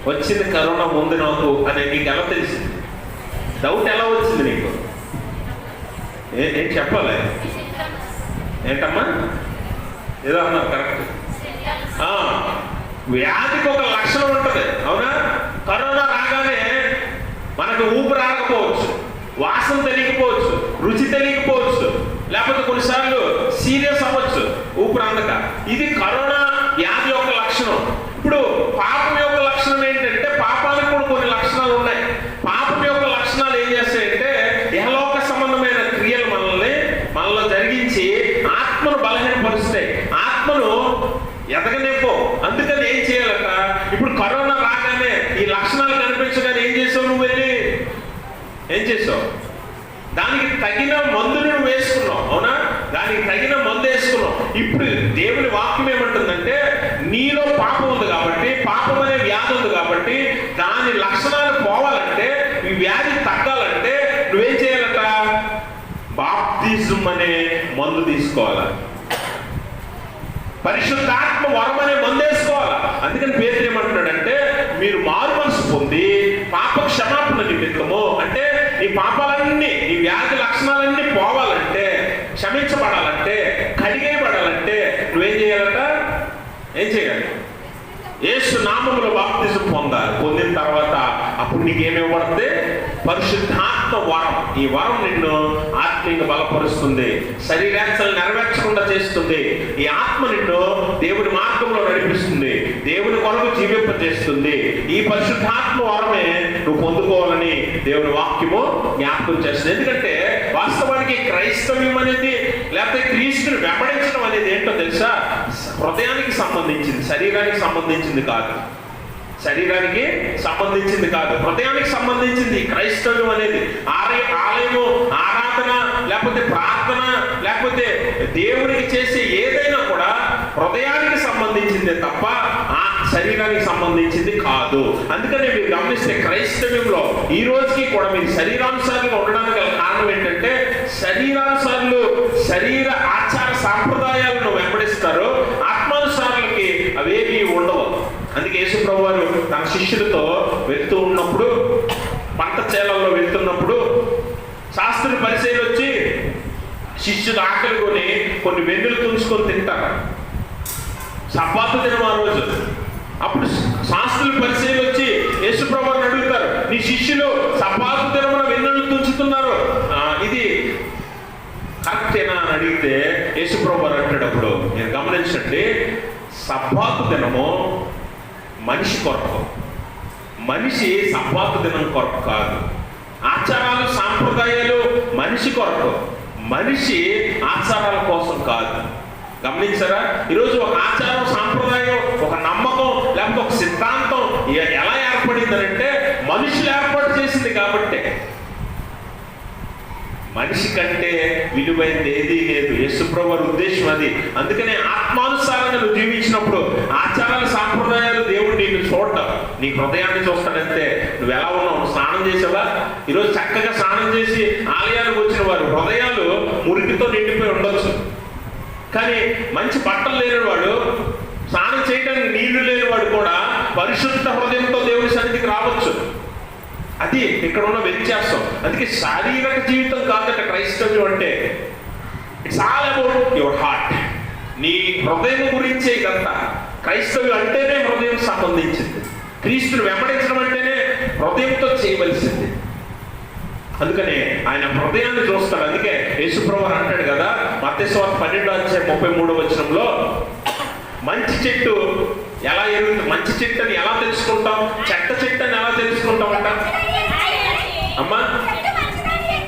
వచ్చింది కరోనా ముందు నాకు అని నీకు ఎలా తెలిసింది? డౌట్ ఎలా వచ్చింది నీకు? ఏం చెప్పాలి? ఏంటమ్మా ఏదో అన్నారు కరెక్ట్. వ్యాధికి ఒక లక్షణం ఉంటుంది, అవునా? కరోనా రాగానే మనకు ఊపిరి రాకపోవచ్చు, వాసన తెలియకపోవచ్చు, రుచి తెలియకపోవచ్చు, లేకపోతే కొన్నిసార్లు సీరియస్ అవ్వచ్చు ఊపిరి అందక. ఇది కరోనా వ్యాధి యొక్క లక్షణం. ఇప్పుడు పాపం యొక్క లక్షణం ఏంటంటే, పాపానికి కూడా కొన్ని లక్షణాలు ఉన్నాయి. పాపం యొక్క లక్షణాలు ఏం చేస్తాయంటే యహలోక సంబంధమైన క్రియలు మనలో జరిగించి ఆత్మను బలహీనపరుస్తాయి, ఆత్మను ఎదగనివ్వు. అందుకని ఏం చేయాలట? ఇప్పుడు కరోనా రాగానే ఈ లక్షణాలు కనిపించగానే ఏం చేసావు? నువ్వు వెళ్ళి ఏం చేసావు? దానికి తగిన మందును నువ్వు వేసుకున్నావు, అవునా? దానికి తగిన మందు వేసుకున్నావు. ఇప్పుడు దేవుని వాక్యం ఏమంటుందంటే, నీలో పాపం ఉంది కాబట్టి, పాపం అనే వ్యాధి ఉంది కాబట్టి దాని లక్షణాలు పోవాలంటే, ఈ వ్యాధి తగ్గాలంటే నువ్వేం చేయాలట? బాప్తిజం అనే మందు తీసుకోవాలా, పరిశుద్ధాత్మ వరం అనే మందు వేసుకోవాలా. అందుకని పేతురు ఏమంటున్నాడంటే, మీరు మారు మనసు పొంది పాప క్షమాపణ నిమిత్తము, అంటే నీ పాపాలన్నీ, నీ వ్యాధి లక్షణాలన్నీ పోవాలంటే, క్షమించబడాలంటే, కడిగేయబడాలంటే నువ్వేం చేయాలట? ఏం చేయాలి? యేసు నామములో బాప్తిజం పొందాలి. పొందిన తర్వాత అప్పుడు నీకేమివ్వబడితే పరిశుద్ధాత్మ వరం. ఈ వరం నిన్ను ఆత్మీయంగా బలపరుస్తుంది, శరీరాంశాలు నెరవేర్చకుండా చేస్తుంది. ఈ ఆత్మ నిన్ను దేవుని మార్గంలో నడిపిస్తుంది, దేవుని కొరకు జీవింపజేస్తుంది. ఈ పరిశుద్ధాత్మ వరమే నువ్వు పొందుకోవాలని దేవుని వాక్యము జ్ఞాపకం చేస్తుంది. ఎందుకంటే వాస్తవానికి క్రైస్తవ్యం అనేది, లేకపోతే క్రీస్తుని వెంబడించడం అనేది ఏంటో తెలుసా? హృదయానికి సంబంధించింది, శరీరానికి సంబంధించింది కాదు. శరీరానికి సంబంధించింది కాదు, హృదయానికి సంబంధించింది. క్రైస్తవ్యం అనేది ఆలయము, ఆరాధన, లేకపోతే ప్రార్థన, లేకపోతే దేవునికి చేసే ఏదైనా కూడా హృదయానికి సంబంధించిందే తప్ప ఆ శరీరానికి సంబంధించింది కాదు. అందుకనే మీరు గమనిస్తే క్రైస్తవ్యంలో ఈ రోజుకి కూడా మీరు శరీరానుసారంగా ఉండడానికి గల కారణం ఏంటంటే, శరీరానుసారులు శరీర ఆచార సాంప్రదాయాలను వెంబడిస్తారు, ఆత్మానుసారులకి అవేవి ఉండవు. అందుకే యేసు ప్రభువు వారు తన శిష్యులతో వెళ్తూ ఉన్నప్పుడు, పంట చేలల్లో వెళ్తున్నప్పుడు శాస్త్రులు పరిచయం వచ్చి శిష్యులు ఆకలి కొని కొన్ని వెన్నులు తుంచుకొని తింటారు. సబ్బాతు దినం ఆ రోజు. అప్పుడు శాస్త్రులు పరిచయం వచ్చి యేసు ప్రభువు వారిని అడుగుతారు, నీ శిష్యులు సబ్బాతు దినమున వెన్నులు తుంచుతున్నారు, ఇది కరెక్టేనా అని అడిగితే యేసు ప్రభువు వారు అంటాడు, అప్పుడు మీరు గమనించండి, సబ్బాతు దినము మనిషి కొరకు, మనిషి సబ్బాతు దినం కొరకు కాదు. ఆచారాలు సాంప్రదాయాలు మనిషి కొరకు, మనిషి ఆచారాల కోసం కాదు. గమనించారా? ఈరోజు ఒక ఆచారం, సాంప్రదాయం, ఒక నమ్మకం, లేకపోతే ఒక సిద్ధాంతం ఎలా ఏర్పడిందంటే మనుషులు ఏర్పాటు చేసింది కాబట్టి. మనిషి కంటే విలువైనది ఏదీ లేదు. యేసుప్రభువు వారి ఉద్దేశం అది. అందుకనే ఆత్మానుసారంగా నువ్వు జీవించినప్పుడు ఆచారాలు, సాంప్రదాయాలు దేవుడు నిన్ను చూడటం, నీ హృదయాన్ని చూస్తానంతే. నువ్వు ఎలా ఉన్నావు? స్నానం చేసావా? ఈరోజు చక్కగా స్నానం చేసి ఆలయానికి వచ్చిన వారు హృదయాలు మురికితో నిండిపోయి ఉండొచ్చు, కానీ మంచి బట్టలు లేనివాడు, స్నానం చేయడానికి నీళ్లు లేనివాడు కూడా పరిశుద్ధ హృదయంతో దేవుడి సన్నిధికి రావచ్చు. అది ఇక్కడ ఉన్న వ్యత్యాసం. అందుకే శారీరక జీవితం కాదట క్రైస్తవ్యం అంటే. It's all about your heart. నీ హృదయం గురించే ఇదంతా. క్రైస్తవ్యం అంటేనే హృదయం సంబంధించింది. క్రీస్తుని వెంబడించడం అంటేనే హృదయంతో చేయవలసింది. అందుకనే ఆయన హృదయాన్ని చూస్తాడు. అందుకే యేసుప్రభువు అంటాడు కదా, మత్తయి సువార్త 12:33 మంచి చెట్టు ఎలా ఎరుగుతుంది, మంచి చెట్టు అని ఎలా తెలుసుకుంటాం, చెడ్డ చెట్టు అని ఎలా తెలుసుకుంటాం అంట అమ్మా?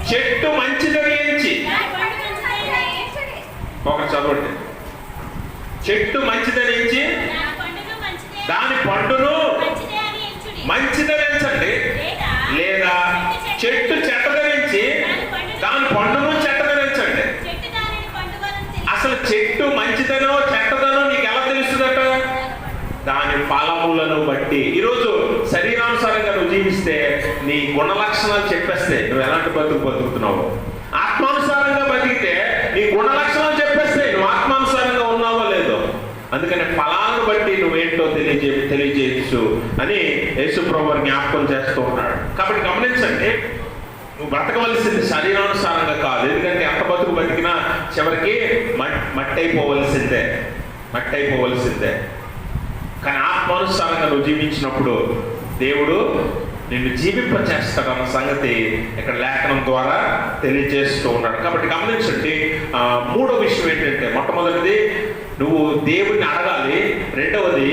చెట్టు మంచిదని ఎంచి, ఒకటి చదవండి. చెట్టు మంచిదని ఎంచి దాని పండును మంచిదని ఎంచండి, లేదా చెట్టు చెడ్డదనించి దాని పండును చెడ్డదనించండి. అసలు చెట్టు మంచిదనో చెడ్డదనో నీకు ఎలా తెలుస్తుందట? దాని ఫలములను బట్టి. ఈరోజు శరీరానుసారంగా నువ్వు జీవిస్తే నీ గుణ లక్షణాలు చెప్పేస్తే నువ్వు ఎలాంటి బతుకుతున్నావు. ఆత్మానుసారంగా బతికితే నీ గుణ లక్షణాలు చెప్పేస్తే నువ్వు ఆత్మానుసారంగా ఉన్నావో లేదో. అందుకని ఫలాలను బట్టి నువ్వేంటో తెలియజేయచ్చు అని యేసుప్రభువు వారు జ్ఞాపకం చేస్తూ ఉన్నాడు. కాబట్టి గమనించండి, నువ్వు బ్రతకవలసింది శరీరానుసారంగా కాదు. ఎందుకంటే ఎంత బతుకు బతికినా చివరికి మట్టి అయిపోవలసిందే, మట్టి అయిపోవలసిందే. కానీ ఆత్మానుసారంగా నువ్వు జీవించినప్పుడు దేవుడు నిన్ను జీవింపచేస్తాడన్న సంగతి ఇక్కడ లేఖనం ద్వారా తెలియజేస్తూ ఉన్నాడు. కాబట్టి గమనించండి, మూడో విషయం ఏంటంటే, మొట్టమొదటిది నువ్వు దేవుడిని అడగాలి, రెండవది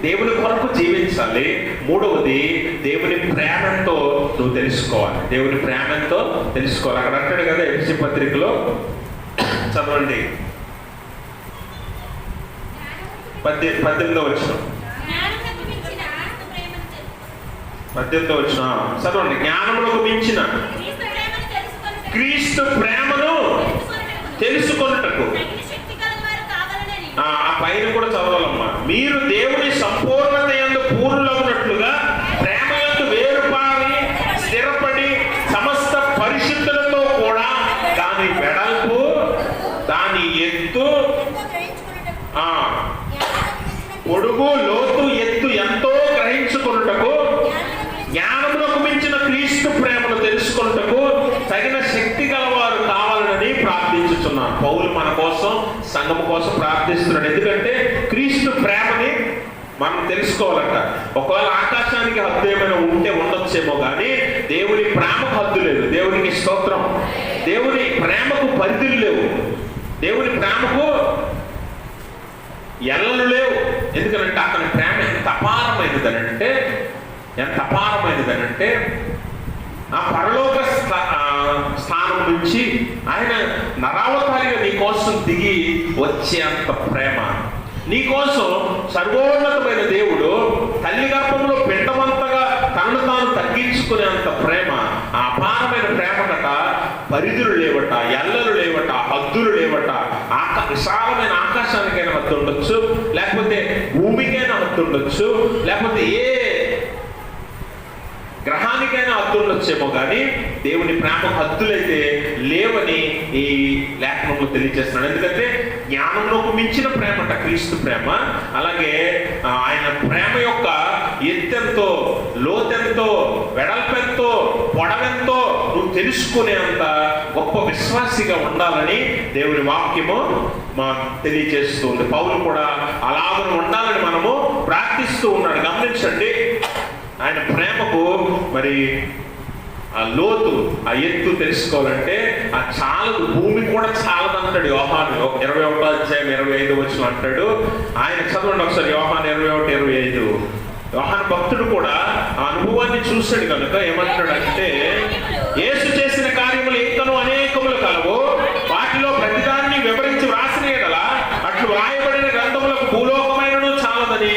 దేవుని కొరకు జీవించాలి, మూడవది దేవుని ప్రేమతో నువ్వు తెలుసుకోవాలి. దేవుని ప్రేమతో తెలుసుకోవాలి. అక్కడ అంటాడు కదా ఎఫెసీ పత్రికలో, చదవండి 18వ వచనం, 18వ వచనం చదవండి. జ్ఞానములకు మించిన క్రీస్తు ప్రేమను తెలుసుకొనుటకు. ఆ పైన కూడా చదవాలమ్మా. మీరు దేవుని సంపూర్ణత యందు పూర్ణులగునట్లుగా ప్రేమ యందు వేరుపారి దాని వెడల్పు, దాని ఎత్తు, పొడుగు, లోతు, ఎత్తు ఎంతో గ్రహించుకున్నటకు, జ్ఞానములకు మించిన క్రీస్తు ప్రేమను తెలుసుకున్నటకు తగిన శక్తి గలవారు కావాలని ప్రార్థించుతున్నాను. పౌలు మన కోసం, సంఘం కోసం ప్రార్థిస్తున్నాడు. ఎందుకంటే క్రీస్తు ప్రేమని మనం తెలుసుకోవాలంట. ఒకవేళ ఆకాశానికి హద్దు ఏమైనా ఉంటే ఉండొచ్చేమో కానీ దేవుని ప్రేమకు హద్దు లేదు. దేవునికి స్తోత్రం. దేవుని ప్రేమకు పరిధులు లేవు. దేవుని ప్రేమకు ఎల్లలు లేవు. ఎందుకంటే అతని ప్రేమ ఎంత అపారమైనదనంటే ఆ పరలోక స్థానం నుంచి ఆయన నరావతారిగా నీ కోసం దిగి వచ్చేంత ప్రేమ. నీకోసం సర్వోన్నతమైన దేవుడు తల్లి గర్భంలో పిండమంతగా తనను తాను తగ్గించుకునేంత ప్రేమ, ఆ అపారమైన ప్రేమ కట పరిధులు లేవట, ఎల్లలు లేవట, హద్దులు లేవట. విశాలమైన ఆకాశానికైనా హద్దు ఉండొచ్చు, లేకపోతే భూమికైనా హద్దు ఉండొచ్చు, లేకపోతే ఏ గ్రహానికైనా హద్దులు వచ్చేమో కానీ దేవుని ప్రేమ హద్దులైతే లేవని ఈ లేఖనంలో తెలియజేస్తున్నాడు. ఎందుకంటే జ్ఞానంలోకి మించిన ప్రేమట క్రీస్తు ప్రేమ. అలాగే ఆయన ప్రేమ యొక్క ఎత్తెంతో, లోతెంతో, వెడల్పెంతో, పొడవెంతో నువ్వు తెలుసుకునేంత గొప్ప విశ్వాసిగా ఉండాలని దేవుని వాక్యము తెలియజేస్తుంది. పౌలు కూడా అలాగనే ఉండాలని మనము ప్రార్థిస్తూ ఉన్నాడు. గమనించండి, ఆయన ప్రేమకు మరి ఆ లోతు, ఆ ఎత్తు తెలుసుకోవాలంటే ఆ చాలదు, భూమి కూడా చాలదంటాడు యోహాను 21:25 అంటాడు. ఆయన చదవండి ఒకసారి, యోహాను 21:25. యోహాను భక్తుడు కూడా ఆ అనుభవాన్ని చూశాడు కనుక ఏమంటాడు అంటే, యేసు చేసిన కార్యములు ఇంకనూ అనేకములు కలవు, వాటిలో ప్రతిదాన్ని వివరించి వ్రాసిన ఎడల అట్లు వ్రాయబడిన గ్రంథములకు భూలోకమైనను చాలదని.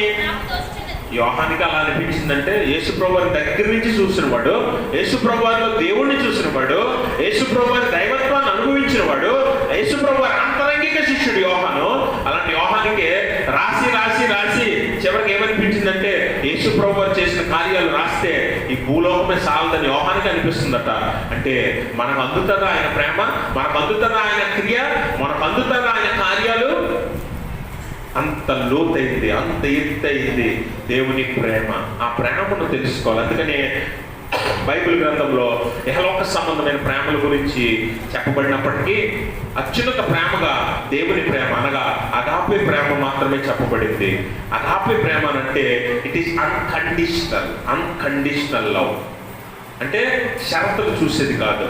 యోహానికి అలా అనిపించిందంటే, యేసుప్రభు వారి దగ్గర నుంచి చూసిన వాడు, యేసుప్రభు వారిలో దేవుణ్ణి చూసిన వాడు, యేసుప్రభు వారి దైవత్వాన్ని అనుభవించిన వాడు, యేసుప్రభు వారి అంతరంగిక శిష్యుడు యోహాను. అలాంటి యోహానికి రాసి రాసి రాసి చివరికి ఏమనిపించిందంటే, యేసుప్రభు వారు చేసిన కార్యాలు రాస్తే ఈ భూలోకమే చాలదని యోహానికి అనిపిస్తుందట. అంటే మనకు అందుతుందా ఆయన ప్రేమ, మనకు అందుతుందా ఆయన క్రియ, మనకు అందుతుందా ఆయన కార్యాలు? అంత లోతైంది, అంత ఎత్తైంది దేవుని ప్రేమ. ఆ ప్రేమను తెలుసుకోవాలి. అందుకని బైబిల్ గ్రంథంలో ఇహలోక సంబంధమైన ప్రేమల గురించి చెప్పబడినప్పటికీ అత్యున్నత ప్రేమగా దేవుని ప్రేమ అనగా అగాపే ప్రేమ మాత్రమే చెప్పబడింది. అగాపే ప్రేమ అంటే ఇట్ ఈస్ అన్కండిషనల్ లవ్. అంటే షరతులు చూసేది కాదు,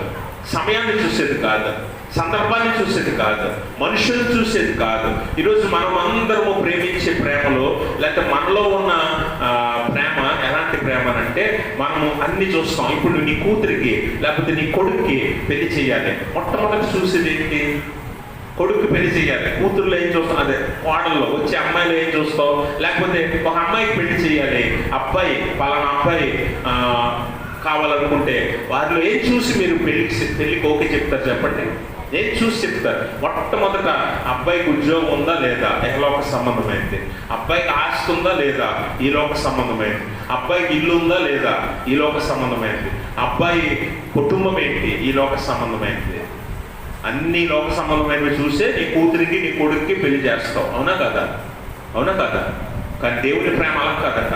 సమయాన్ని చూసేది కాదు, సందర్భాన్ని చూసేది కాదు, మనుషులు చూసేది కాదు. ఈరోజు మనం అందరము ప్రేమించే ప్రేమలో, లేకపోతే మనలో ఉన్న ప్రేమ ఎలాంటి ప్రేమ అంటే మనము అన్ని చూస్తాం. ఇప్పుడు నీ కూతురికి లేకపోతే నీ కొడుక్కి పెళ్లి చేయాలి, మొట్టమొదటి చూసేది ఏంటి? కొడుకు పెళ్లి చేయాలి. కూతురులో ఏం చూస్తాం? అదే కోడల్లో వచ్చే అమ్మాయిలో ఏం చూస్తావు? లేకపోతే ఒక అమ్మాయికి పెళ్లి చేయాలి, అబ్బాయి పలానా అబ్బాయి కావాలనుకుంటే వారిలో ఏం చూసి మీరు పెళ్లికి ఓకే చెప్తారు చెప్పండి? ఏం చూసి చెప్తారు? మొట్టమొదట అబ్బాయికి ఉద్యోగం ఉందా లేదా, ఇహలోక సంబంధమైంది. అబ్బాయికి ఆస్తి ఉందా లేదా, ఈ లోక సంబంధమైంది. అబ్బాయికి ఇల్లు ఉందా లేదా, ఈ లోక సంబంధమైంది. అబ్బాయి కుటుంబం ఏంటి, ఈ లోక సంబంధమైంది. అన్ని లోక సంబంధమైనవి చూసే నీ కూతురికి నీ కొడుక్కి పెళ్లి చేస్తావు. అవునా కదా? అవునా కదా? కానీ దేవుని ప్రేమ అలా కాదట.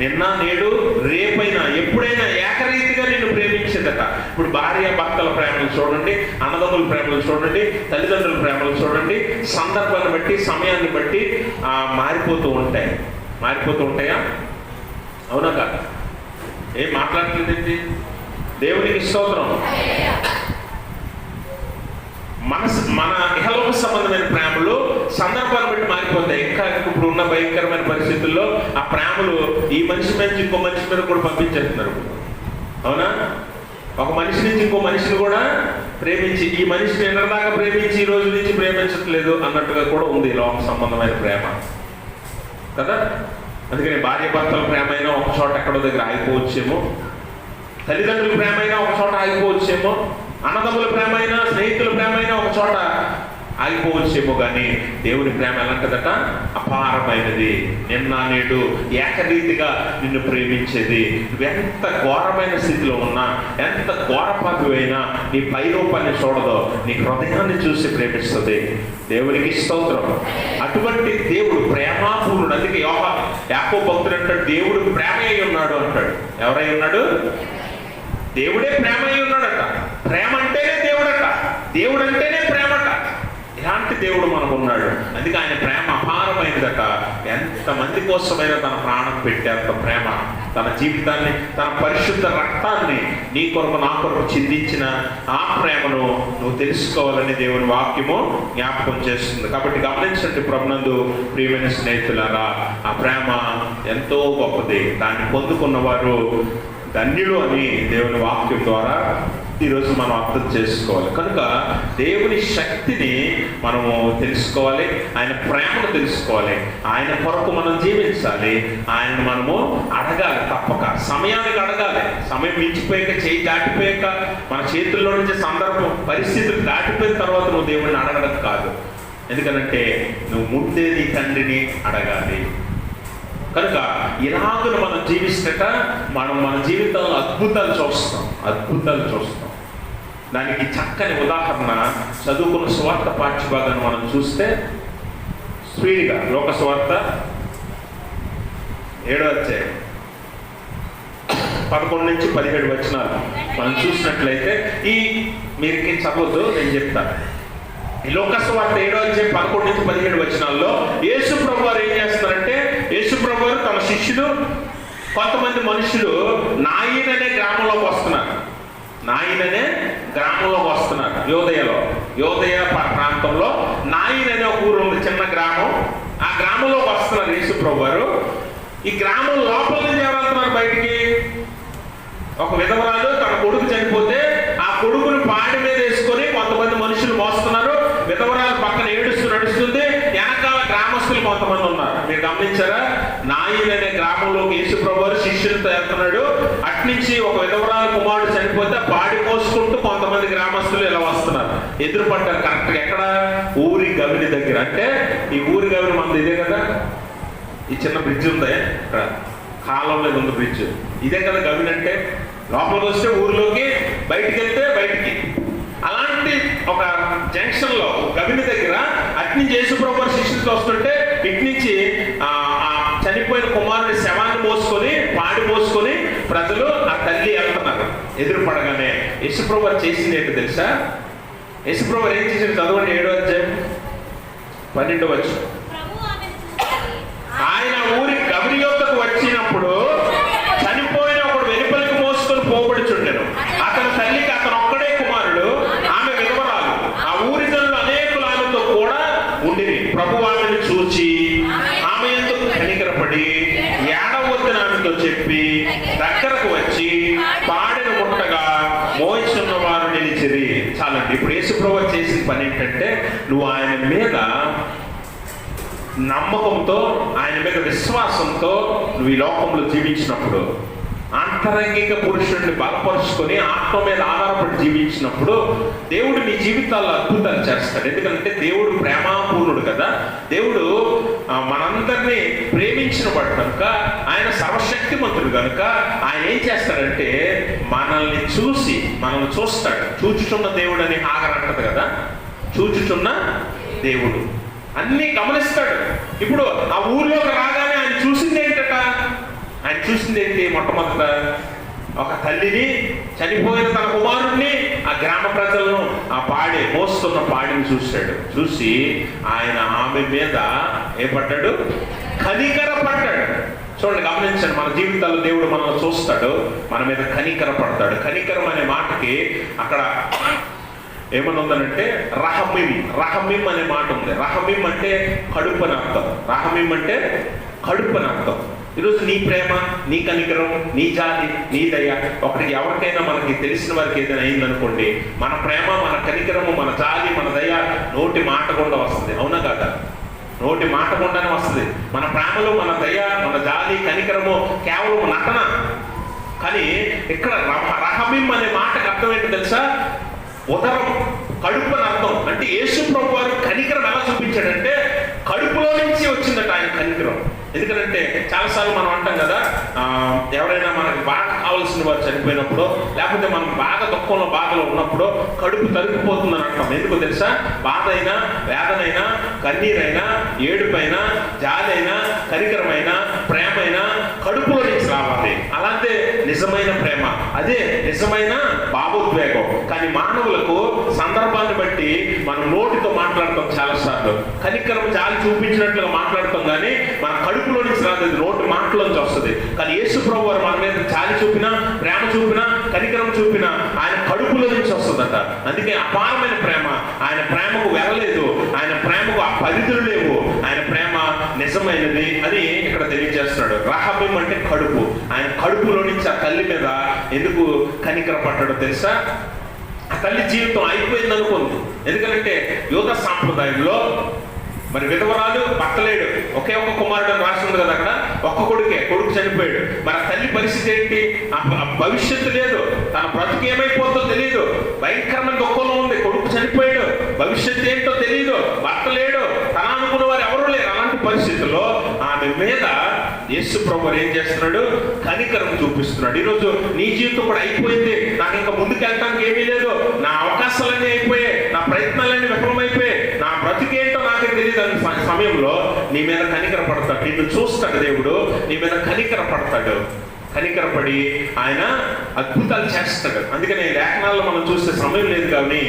నిన్న నేడు రేపైనా ఎప్పుడైనా ఏకరీతిగా నిన్ను ప్రేమించేదట. ఇప్పుడు భార్య భర్తల ప్రేమలు చూడండి, అన్నదమ్ముల ప్రేమలు చూడండి, తల్లిదండ్రుల ప్రేమలు చూడండి, సందర్భాన్ని బట్టి సమయాన్ని బట్టి మారిపోతూ ఉంటాయా? అవునా కాదా? ఏం మాట్లాడలేదండి? దేవునికి స్తోత్రం. మన ఇహలోక సంబంధమైన ప్రేమలు సందర్భాన్ని బట్టి మారిపోతాయి. ఇంకా ఇప్పుడు ఉన్న భయంకరమైన పరిస్థితుల్లో ఆ ప్రేమలు ఈ మనిషి నుంచి ఇంకో మనిషి మీద కూడా పంపించేస్తున్నారు. అవునా? ఒక మనిషి నుంచి ఇంకో మనిషిని కూడా ప్రేమించి, ఈ మనిషిని ఎన్నదాకా ప్రేమించి ఈ రోజు నుంచి ప్రేమించట్లేదు అన్నట్టుగా కూడా ఉంది లోక సంబంధమైన ప్రేమ కదా. అందుకని భార్య భర్తల ప్రేమ అయినా ఒక చోట ఎక్కడో దగ్గర ఆగిపోవచ్చేమో, తల్లిదండ్రుల ప్రేమ అయినా ఒక చోట ఆగిపోవచ్చేమో, అన్నదమ్ముల ప్రేమ అయినా స్నేహితుల ప్రేమ అయినా ఒక చోట ఆగిపోవచ్చేమో కానీ దేవుని ప్రేమ ఎలాంటిదట? అపారమైనది, నిన్న నేడు ఏకరీతిగా నిన్ను ప్రేమించేది. నువ్వు ఎంత ఘోరమైన స్థితిలో ఉన్నా, ఎంత ఘోరపాపివైనా నీ పై రూపాన్ని చూడదో, నీ హృదయాన్ని చూసి ప్రేమిస్తుంది. దేవునికి స్తోత్రం. అటువంటి దేవుడు ప్రేమాపూర్ణుడు. అందుకే యాకోబు భక్తుడు అంటాడు, దేవుడు ప్రేమ అయి ఉన్నాడు అంటాడు. ఎవరై ఉన్నాడు? దేవుడే ప్రేమ అయి ఉన్నాడట. ప్రేమ అంటేనే దేవుడట, దేవుడు అంటేనే ప్రేమట. ఇలాంటి దేవుడు మనకు ఉన్నాడు. అందుకే ఆయన ప్రేమ అపారమైనదట. ఎంతమంది కోసమైనా తన ప్రాణం పెట్టేంత ప్రేమ, తన జీవితాన్ని, తన పరిశుద్ధ రక్తాన్ని నీ కొరకు నా కొరకు చిందించిన ఆ ప్రేమను నువ్వు తెలుసుకోవాలని దేవుని వాక్యము జ్ఞాపకం చేస్తుంది. కాబట్టి గమనించండి ప్రభునందు ప్రియమైన స్నేహితులారా, ఆ ప్రేమ ఎంతో గొప్పది. దాన్ని పొందుకున్న వారు ధన్యులు అని దేవుని వాక్యం ద్వారా ఈరోజు మనం అర్థం చేసుకోవాలి. కనుక దేవుని శక్తిని మనము తెలుసుకోవాలి, ఆయన ప్రేమను తెలుసుకోవాలి, ఆయన కొరకు మనం జీవించాలి, ఆయనను మనము అడగాలి. తప్పక సమయానికి అడగాలి. సమయం మించిపోయాక, చేయి దాటిపోయాక, మన చేతుల్లో నుంచి సందర్భం పరిస్థితులు దాటిపోయిన తర్వాత నువ్వు దేవుడిని అడగడం కాదు. ఎందుకనంటే నువ్వు ముందే నీ తండ్రిని అడగాలి. కనుక ఇలాగను మనం జీవిస్తట మన జీవితంలో అద్భుతాలు చూస్తాం. దానికి చక్కని ఉదాహరణ చదువుకున్న సువార్త పాఠ్యభాగాన్ని మనం చూస్తే స్పీడ్గా లోక సువార్త 7వ అధ్యాయం 11 నుంచి 17 వచనాలు మనం చూసినట్లయితే, మీరుకి చదవద్దు, నేను చెప్తాను. ఈ లోక సువార్త 7వ అధ్యాయం 11 నుంచి 17 వచనాల్లో యేసు ప్రభు వారు ఏం చేస్తున్నారంటే, యేసు ప్రభు వారు తమ శిష్యులు కొంతమంది మనుషులు నాయిన్ అనే గ్రామంలోకి వస్తున్నారు. యోదయ ప్రాంతంలో నాయిన్ అనే ఒక ఊరు ఉంది, చిన్న గ్రామం. ఆ గ్రామంలోకి వస్తున్నారు యేసు ప్రభు వారు. ఈ గ్రామం లోపల నుంచి ఎవరు వెళ్తున్నారు బయటికి? ఒక విధవరాలు తన కొడుకు చనిపోతే ఆ కొడుకుని పాడి మీద వేసుకొని కొంతమంది మనుషులు మోస్తున్నారు. విధవరాలు పక్కన ఏడుస్తూ నడుస్తుంది. వెనకాల గ్రామస్తులు కొంతమంది ఉన్నారు. మీరు గమనించారా? నాయిన్ అనే గ్రామంలోకి యేసు ప్రభు వారు శిష్యులతో వెళ్తున్నాడు. అట్నుంచి ఒక విధవరాలు కుమారుడు చనిపోతే పాడి మోసుకుంటూ కొంతమంది గ్రామస్తులు ఇలా వస్తున్నారు. ఎదురుపడ్డారు కరెక్ట్గా ఎక్కడ? ఊరి గవిని దగ్గర. అంటే ఈ ఊరి గవిని మనది ఇదే కదా, ఈ చిన్న బ్రిడ్జ్ ఉందే ఇక్కడ, కాలం మీద ఉంది బ్రిడ్జ్, ఇదే కదా గవిని అంటే. లోపలికి వస్తే ఊరిలోకి, బయటికి వెళ్తే బయటికి. అలాంటి ఒక జంక్షన్ లో గవిని దగ్గర అట్నుంచి యేసు ప్రభు శిష్యులతో వస్తుంటే ఇట్నుంచి ఆ చనిపోయిన కుమారుడి శవాన్ని మోసుకొని, పాడి మోసుకొని ప్రజలు ఆ తల్లి వెళ్తున్నారు. ఎదురుపడగానే యేసు ప్రభు చేసింది ఏంటో తెలుసా? యేసు ప్రభు ఏం చేసింది? చదవండి 7వ అధ్యాయం 12వ వచనం. ఆయన ఊరి గవిని యొద్దకు వచ్చినప్పుడు చనిపోయిన ఒకడు వెలుపలికి మోసుకొని పోబడుచుండెను. అతని తల్లికి అతను ఒక్కడే కుమారుడు, ఆమె విధవరాలు. ఆ ఊరి జనులు అనేకులు ఆమెతో కూడా ఉండిరి. ప్రభు ఆమెను చూచి ఆమె యందు కనికరపడి ఏడవద్దని ఆమెతో చెప్పి దగ్గరకు వచ్చి పాడెను ముట్టగా మోయిచున్న వారు నిలిచిరి. చాలండి. ఇప్పుడు యేసు ప్రభు చేసిన పని ఏంటంటే, నువ్వు ఆయన మీద నమ్మకంతో, ఆయన మీద విశ్వాసంతో నువ్వు ఈ లోకంలో జీవించినప్పుడు, ఆంతరంగిక పురుషుడిని బలపరుచుకొని ఆత్మ మీద ఆధారపడి జీవించినప్పుడు దేవుడు నీ జీవితాల్లో అద్భుతాలు చేస్తాడు. ఎందుకంటే దేవుడు ప్రేమాపూర్ణుడు కదా. దేవుడు మనందరినీ ప్రేమించిన వాడు కనుక, ఆయన సర్వశక్తిమంతుడు కనుక ఆయన ఏం చేస్తాడంటే మనల్ని చూసి మనల్ని చూస్తాడు. చూచుచున్న దేవుడు అని హాగర్ అంటది కదా, చూచుచున్న దేవుడు అన్ని గమనిస్తాడు. ఇప్పుడు ఆ ఊర్లోకి రాగానే ఆయన చూసింది ఏంటట? ఆయన చూసింది ఏంటి? మొట్టమొదట ఒక తల్లిని, చనిపోయిన తన కుమారుడిని, ఆ గ్రామ ప్రజలను ఆ మోస్తున్న పాడిని చూశాడు. చూసి ఆయన ఆమె మీద ఏపడ్డాడు? కనికరపడ్డాడు. చూడండి, గమనించండి. మన జీవితాల్లో దేవుడు మనల్ని చూస్తాడు, మన మీద కనికరపడతాడు. కనికరం అనే మాటకి అక్కడ ఏమని ఉందనంటే రహమిం అనే మాట ఉంది. రహమిం అంటే కడుపు అని అర్థం. రహమిం అంటే కడుపు అని అర్థం. ఈరోజు నీ ప్రేమ, నీ కనికరం, నీ జాలి, నీ దయ, ఒకరికి ఎవరికైనా మనకి తెలిసిన వారికి ఏదైనా అయిందనుకోండి, మన ప్రేమ, మన కనికరము, మన జాలి, మన దయ నోటి మాట గుండా వస్తుంది. అవునా కదా? నోటి మాట గుండానే వస్తుంది. మన ప్రేమలో, మన దయ, మన జాలి, కనికరము కేవలం నటన. కానీ ఇక్కడ రహమిం అనే మాటకు అర్థం ఏంటో తెలుసా? ఉదరం, కడుపు అని అర్థం. అంటే యేసు ప్రభు వారు ఎందుకంటే చాలాసార్లు మనం అంటాం కదా, ఎవరైనా మనకి బాగా కావాల్సిన వారు చనిపోయినప్పుడు, లేకపోతే మనం బాగా దుఃఖంలో బాధలో ఉన్నప్పుడు కడుపు తరిగిపోతుందని అంటాం. ఎందుకో తెలుసా? బాధ అయినా, వేదనైనా, కన్నీరైనా, ఏడుపైనా, జాలైనా, కనికరమైన, ప్రేమైనా కడుపులో నుంచి రావాలి. అలాంటి నిజమైన ప్రేమ, అదే నిజమైన భావోద్వేగం. కానీ మానవులకు సందర్భాన్ని బట్టి మనం నోటితో మాట్లాడతాం, చాలాసార్లు కనికరం జాలి చూపించినట్లుగా మాట్లాడతాం, కానీ మన కడుపులో నుంచి రాదు, నోటి మాటలోంచి వస్తుంది. కానీ యేసు ప్రభువు వారు మన మీద జాలి చూపినా, ప్రేమ చూపినా, కనికరం చూపినా ఆయన కడుపులో నుంచి వస్తుందట. అందుకే అపారమైన ప్రేమ. ఆయన ప్రేమకు వెళ్ళలేదు, ఆయన ప్రేమకు ఆ పరిధులు లేవు, ఆయన ప్రేమ నిజమైనది అని ఇక్కడ తెలియజేస్తున్నాడు. రహబీం అంటే కడుపు. ఆయన కడుపులో నుంచి ఆ తల్లి మీద ఎందుకు కనికర పడ్డాడో తెలుసా? ఆ తల్లి జీవితం అయిపోయింది అనుకుంది. ఎందుకంటే యూదా సాంప్రదాయంలో మరి విధవరాలు భర్త లేడు, ఒకే ఒక కుమారుడు అని రాసి ఉంది కదా అక్కడ, ఒక్క కొడుకు చనిపోయాడు. మరి ఆ తల్లి పరిస్థితి ఏంటి? భవిష్యత్తు లేదు, తన బ్రతుకు ఏమైపోతుందో తెలియదు, భయంకరమైన దుఃఖంలో ఉంది. కొడుకు చనిపోయాడు, భవిష్యత్తు ఏంటో తెలియదు, భర్త లేడు, తన అనుకున్న వారు ఎవరూ లేరు. అలాంటి పరిస్థితుల్లో ఆమె మీద యేసు ప్రభువు ఏం చేస్తున్నాడు? కనికరం చూపిస్తున్నాడు. ఈరోజు నీ జీవితం కూడా అయిపోయింది, నాకు ఇంకా ముందుకు వెళ్ళడానికి ఏమీ లేదు, నా అవకాశాలన్నీ అయిపోయాయి, నా ప్రయత్నాలన్నీ విఫలమైపోయాయి, నా బ్రతికేంటో నాకే తెలియదు అనే సమయంలో నీ మీద కనికర పడతాడు. నిన్ను చూస్తాడు దేవుడు, నీ మీద కనికర పడతాడు. కనికరపడి ఆయన అద్భుతాలు చేస్తాడు. అందుకని లేఖనాల్లో మనం చూస్తే సమయం లేదు, కానీ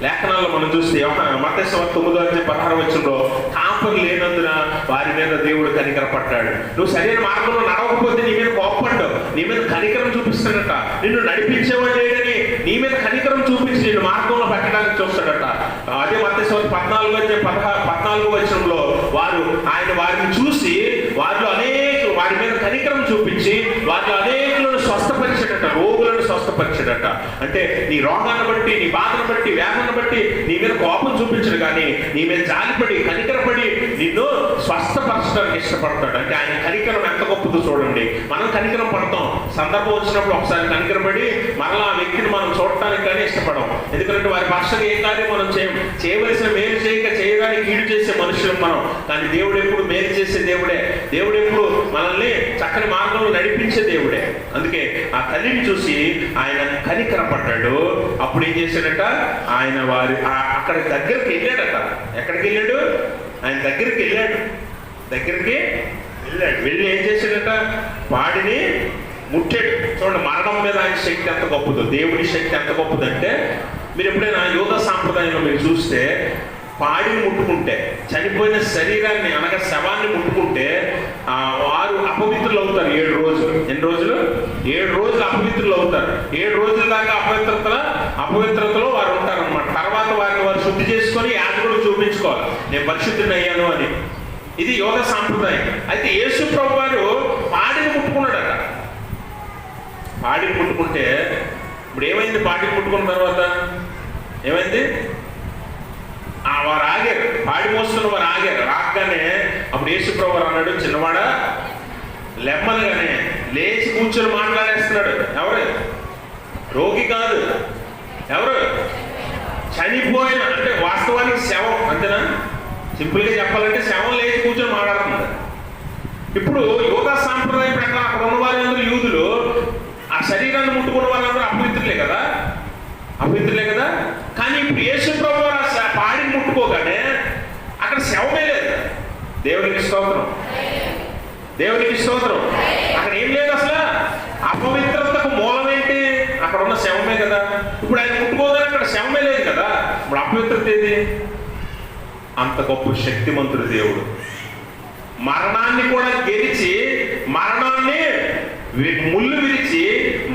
లేఖనాల్లో మనం చూస్తే మత్తయి సువార్త 9:16 కాపరి లేనందున వారి మీద దేవుడు కనికరపడ్డాడు. నువ్వు సరైన మార్గంలో నడవకపోతే నీ మీద కోప్పడ్డావు, నీ మీద కనికరం చూపిస్తాడట. నిన్ను నడిపించేవాడు లేడని నీ మీద కనికరం చూపించి నిన్ను మార్గంలో పెట్టడానికి చూస్తాడట. అదే మత్తయి సువార్త 14:14 వారిని చూసి వారి మీద కనికరం చూపించి వారిలో అనేకులను స్వస్థపరిచాడట, రోగులను స్వస్థపరిచాడట. అంటే నీ రోగాన్ని బట్టి, నీ బాధను బట్టి, వేదనను బట్టి నీ మీద కోపం చూపించడు, కానీ నీ మీద జాలిపడి, కనికరపడి నిన్ను స్వస్థపరచడానికి ఇష్టపడతాడు. అంటే ఆయన కనికరం ఎంత గొప్పదో చూడండి. మనం కనికరం పడతాం, సందర్భం వచ్చినప్పుడు ఒకసారి కనికరపడి మరలా ఆ వ్యక్తిని మనం చూడటానికి కానీ ఇష్టపడం. ఎందుకంటే వారి పక్షాలు ఏ కార్యం మనం చేయవలసిన మేలు చేయక చేయడానికి కీడు చేసే మనుషులు మనం. కానీ దేవుడు ఎప్పుడు మేలు చేసే దేవుడే, దేవుడు ఎప్పుడు మనల్ని చక్కని మార్గంలో నడిపించే దేవుడే. అందుకే ఆ తల్లిని చూసి ఆయన కనికరపడ్డాడు. అప్పుడు ఏం చేశాడట? ఆయన అక్కడ దగ్గరికి వెళ్ళాడట. ఎక్కడికి వెళ్ళాడు? ఆయన దగ్గరికి వెళ్ళాడు. వెళ్ళి ఏం చేశాడట? పాడిని ముట్టాడు. చూడండి, మరణం మీద ఆయన శక్తి ఎంత గొప్పదో, దేవుడి శక్తి ఎంత గొప్పదంటే, మీరు ఎప్పుడైనా యోగా సాంప్రదాయంలో మీరు చూస్తే పాడిని ముట్టుకుంటే, చనిపోయిన శరీరాన్ని అనగా శవాన్ని ముట్టుకుంటే వారు అపవిత్రులు అవుతారు 7 రోజులు. ఎన్ని రోజులు? 7 రోజులు అపవిత్రులు అవుతారు. 7 రోజుల దాకా అపవిత్రతలో వారు ఉంటారన్నమాట. తర్వాత వారు శుద్ధి చేసుకొని యాజకుడు చూపించుకోవాలి, నేను పరిశుద్ధుని అయ్యాను అని. ఇది యోగ సాంప్రదాయం. అయితే యేసు ప్రభు వారు పాడిని ముట్టుకున్నాడట. పాడిని ముట్టుకుంటే ఇప్పుడు ఏమైంది? పాడిని ముట్టుకున్న తర్వాత ఏమైంది? వారు ఆగారు, పాడి మోస్తున్న వారు ఆగారు. రాగానే అప్పుడు యేసు ప్రభువు అన్నాడు, చిన్నవాడా లెమ్మనగానే లేచి కూర్చొని మాట్లాడేస్తున్నాడు. ఎవరు? రోగి కాదు, ఎవరు? చనిపోయిన, అంటే వాస్తవానికి శవం, అంతేనా? సింపుల్గా చెప్పాలంటే శవం లేచి కూర్చొని మాట్లాడుతుంది. ఇప్పుడు యోగా సాంప్రదాయం ప్రకారం అక్కడ ఉన్న వారందరూ యూదులు, ఆ శరీరాన్ని ముట్టుకున్న వాళ్ళందరూ అపవిత్రులే కదా. కానీ ఇప్పుడు యేసు ప్రభువు పాడిని ముట్టుకోగానే అక్కడ శవమే లేదు. దేవునికి స్తోత్రం. అక్కడ ఏం లేదు అసలు. అపవిత్రతకు మూలం ఏంటి? అక్కడ ఉన్న శవమే కదా. ఇప్పుడు ఆయన ముట్టుకోగానే అక్కడ శవమే లేదు కదా. ఇప్పుడు అపవిత్రత ఏది? అంత గొప్ప శక్తిమంతుడు దేవుడు. మరణాన్ని కూడా గెలిచి, మరణాన్ని ముళ్ళు విరిచి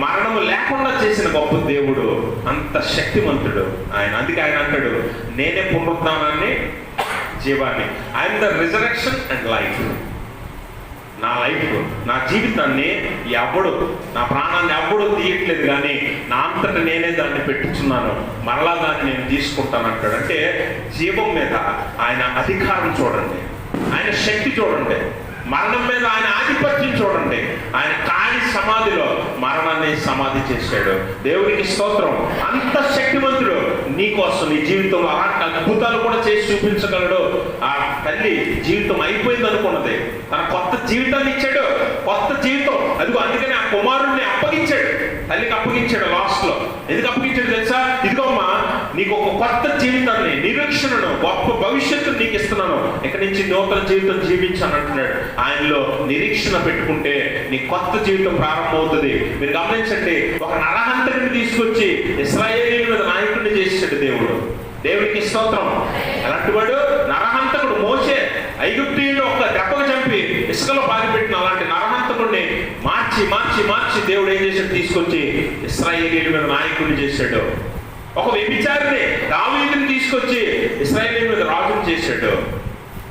మరణము లేకుండా చేసిన గొప్ప దేవుడు, అంత శక్తిమంతుడు ఆయన. అందుకే ఆయన అంటాడు, నేనే పునరుద్ధానాన్ని, జీవాన్ని. I'm the resurrection and life. నా లైఫ్, నా జీవితాన్ని నా ప్రాణాన్ని ఎవడు తీయట్లేదు, కానీ నా అంతటా నేనే దాన్ని పెట్టుచున్నాను, మరలా దాన్ని నేను తీసుకుంటాను అంటాడు. అంటే జీవం మీద ఆయన అధికారం చూడండి, ఆయన శక్తి చూడండి. మరణం మీద ఆయన ఆధిపత్యం చూడండి. ఆయన ఖాళీ సమాధిలో మరణాన్ని సమాధి చేశాడు. దేవునికి స్తోత్రం. అంత శక్తివంతుడు నీకోసం నీ జీవితంలో అలాంటి అద్భుతాలు కూడా చేసి చూపించగలడు. ఆ తల్లి జీవితం అయిపోయింది అనుకున్నది, తన కొత్త జీవితాన్ని ఇచ్చాడు. కొత్త జీవితం అదిగో, అందుకని ఆ కుమారుణ్ణి అప్పగించాడు, తల్లికి అప్పగించాడు. లాస్ట్ లో ఎందుకు అప్పగించాడు తెలుసా? ఇదిగో అమ్మా, నీకు ఒక కొత్త జీవితాన్ని, నిరీక్షణను, గొప్ప భవిష్యత్తును నీకు ఇస్తున్నాను, ఇక్కడి నుంచి నూతన జీవితం జీవించాను అంటున్నాడు. ఆయనలో నిరీక్షణ పెట్టుకుంటే నీ కొత్త జీవితం ప్రారంభమవుతుంది. మీరు గమనించండి, ఒక నరహంతకుడిని తీసుకొచ్చి ఇశ్రాయేలీయుల మీద నాయకుడిని చేసాడు దేవుడు. దేవుడికి స్తోత్రం. అలాంటి వాడు నరహంతకుడు మోషే ఐగుప్తీయుడు ఒక్క దెబ్బకు చంపి ఇసుకలో పారిపెట్టిన అలాంటి నరహంతకుడిని మార్చి మార్చి మార్చి దేవుడు ఏం చేశాడు? తీసుకొచ్చి ఇశ్రాయేలీయుల మీద నాయకుడిని చేశాడు. ఒక వ్యభిచారిని దావీదుని తీసుకొచ్చి ఇశ్రాయేలీయుల మీద రాజుని చేశాడు.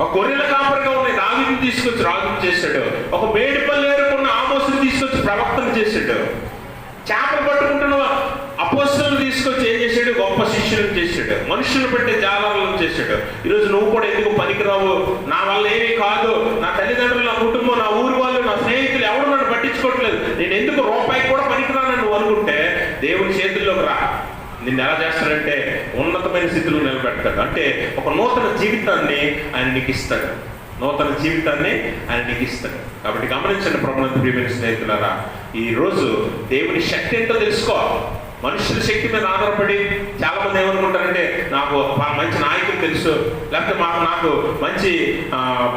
ఒక గొర్రెల కాపరిగా ఉన్న దావీదుని తీసుకొచ్చి రాజుని చేశాడు. ఒక మేడిపల్లేరుకున్న ఆమోసుని తీసుకొచ్చి ప్రవక్తను చేశాడు. చేపలు పట్టుకుంటున్న అపోస్తలుని తీసుకొచ్చి ఏం చేశాడు? గొప్ప శిష్యులను చేశాడు. మనుషులు పెట్టే జాలర్లను చేశాడు. ఈరోజు నువ్వు కూడా ఎందుకు పనికిరావు, నా వల్ల ఏమీ కాదు, నా తల్లిదండ్రులు, నా కుటుంబం, నా ఊరు వాళ్ళు, నా స్నేహితులు ఎవరు నన్ను పట్టించుకోవట్లేదు, నేను ఎందుకు రూపాయి కూడా పనికిరానని నువ్వు అనుకుంటే దేవుడి చేతుల్లోకి రా. నిన్ను ఎలా చేస్తాడంటే ఉన్నతమైన స్థితిలో నిలబెడతాడు. అంటే ఒక నూతన జీవితాన్ని ఆయన నీకు ఇస్తాడు. నూతన జీవితాన్ని ఆయన నీకు ఇస్తాడు. కాబట్టి గమనించండి ప్రభునందు ప్రియమైన స్నేహితులారా, ఈరోజు దేవుని శక్తి ఏంటో తెలుసుకో. మనుషుల శక్తి మీద ఆధారపడి చాలా మంది ఏమనుకుంటారంటే, నాకు మంచి నాయకులు తెలుసు, లేకపోతే నాకు మంచి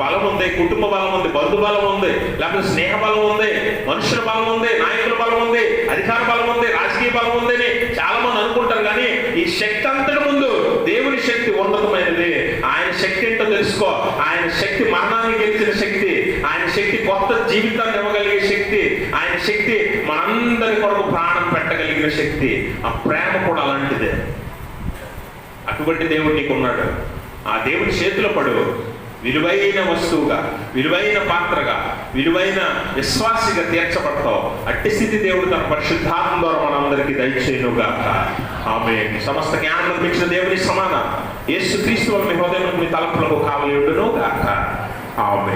బలం ఉంది, కుటుంబ బలం ఉంది, బంధు బలం ఉంది, లేకపోతే స్నేహ బలం ఉంది, మనుషుల బలం ఉంది, నాయకుల బలం ఉంది, అధికార బలం ఉంది, రాజకీయ బలం ఉంది అని చాలా మంది అనుకుంటారు. కానీ ఈ శక్తి అంతటి ముందు దేవుని శక్తి ఉన్నతమైనది. ఆయన శక్తి ఏంటో తెలుసుకో. ఆయన శక్తి మరణాన్ని గెలిచిన శక్తి, ఆయన శక్తి కొత్త జీవితాన్ని ఇవ్వగలిగే శక్తి, ఆయన శక్తి మనందరి కొరకు ప్రాణం పెట్టగలిగిన శక్తి. ఆ ప్రేమ కూడా అలాంటిదే. అటువంటి దేవుడు నీకున్నాడు. ఆ దేవుడి చేతిలో పడు. విలువైన వస్తువుగా, విలువైన పాత్రగా, విలువైన విశ్వాసిగా తీర్చబడతావు. అట్టి స్థితి దేవుడు తన పరిశుద్ధాత్మ ద్వారా మనందరికీ దయచేయునుగాక. ఆమేన్. సమస్త జ్ఞానం ఇచ్చిన దేవుని సమాన యేసుక్రీస్తు మీ హృదయం, మీ తలపులకు కావలి ఉండును గాక. ఆమేన్.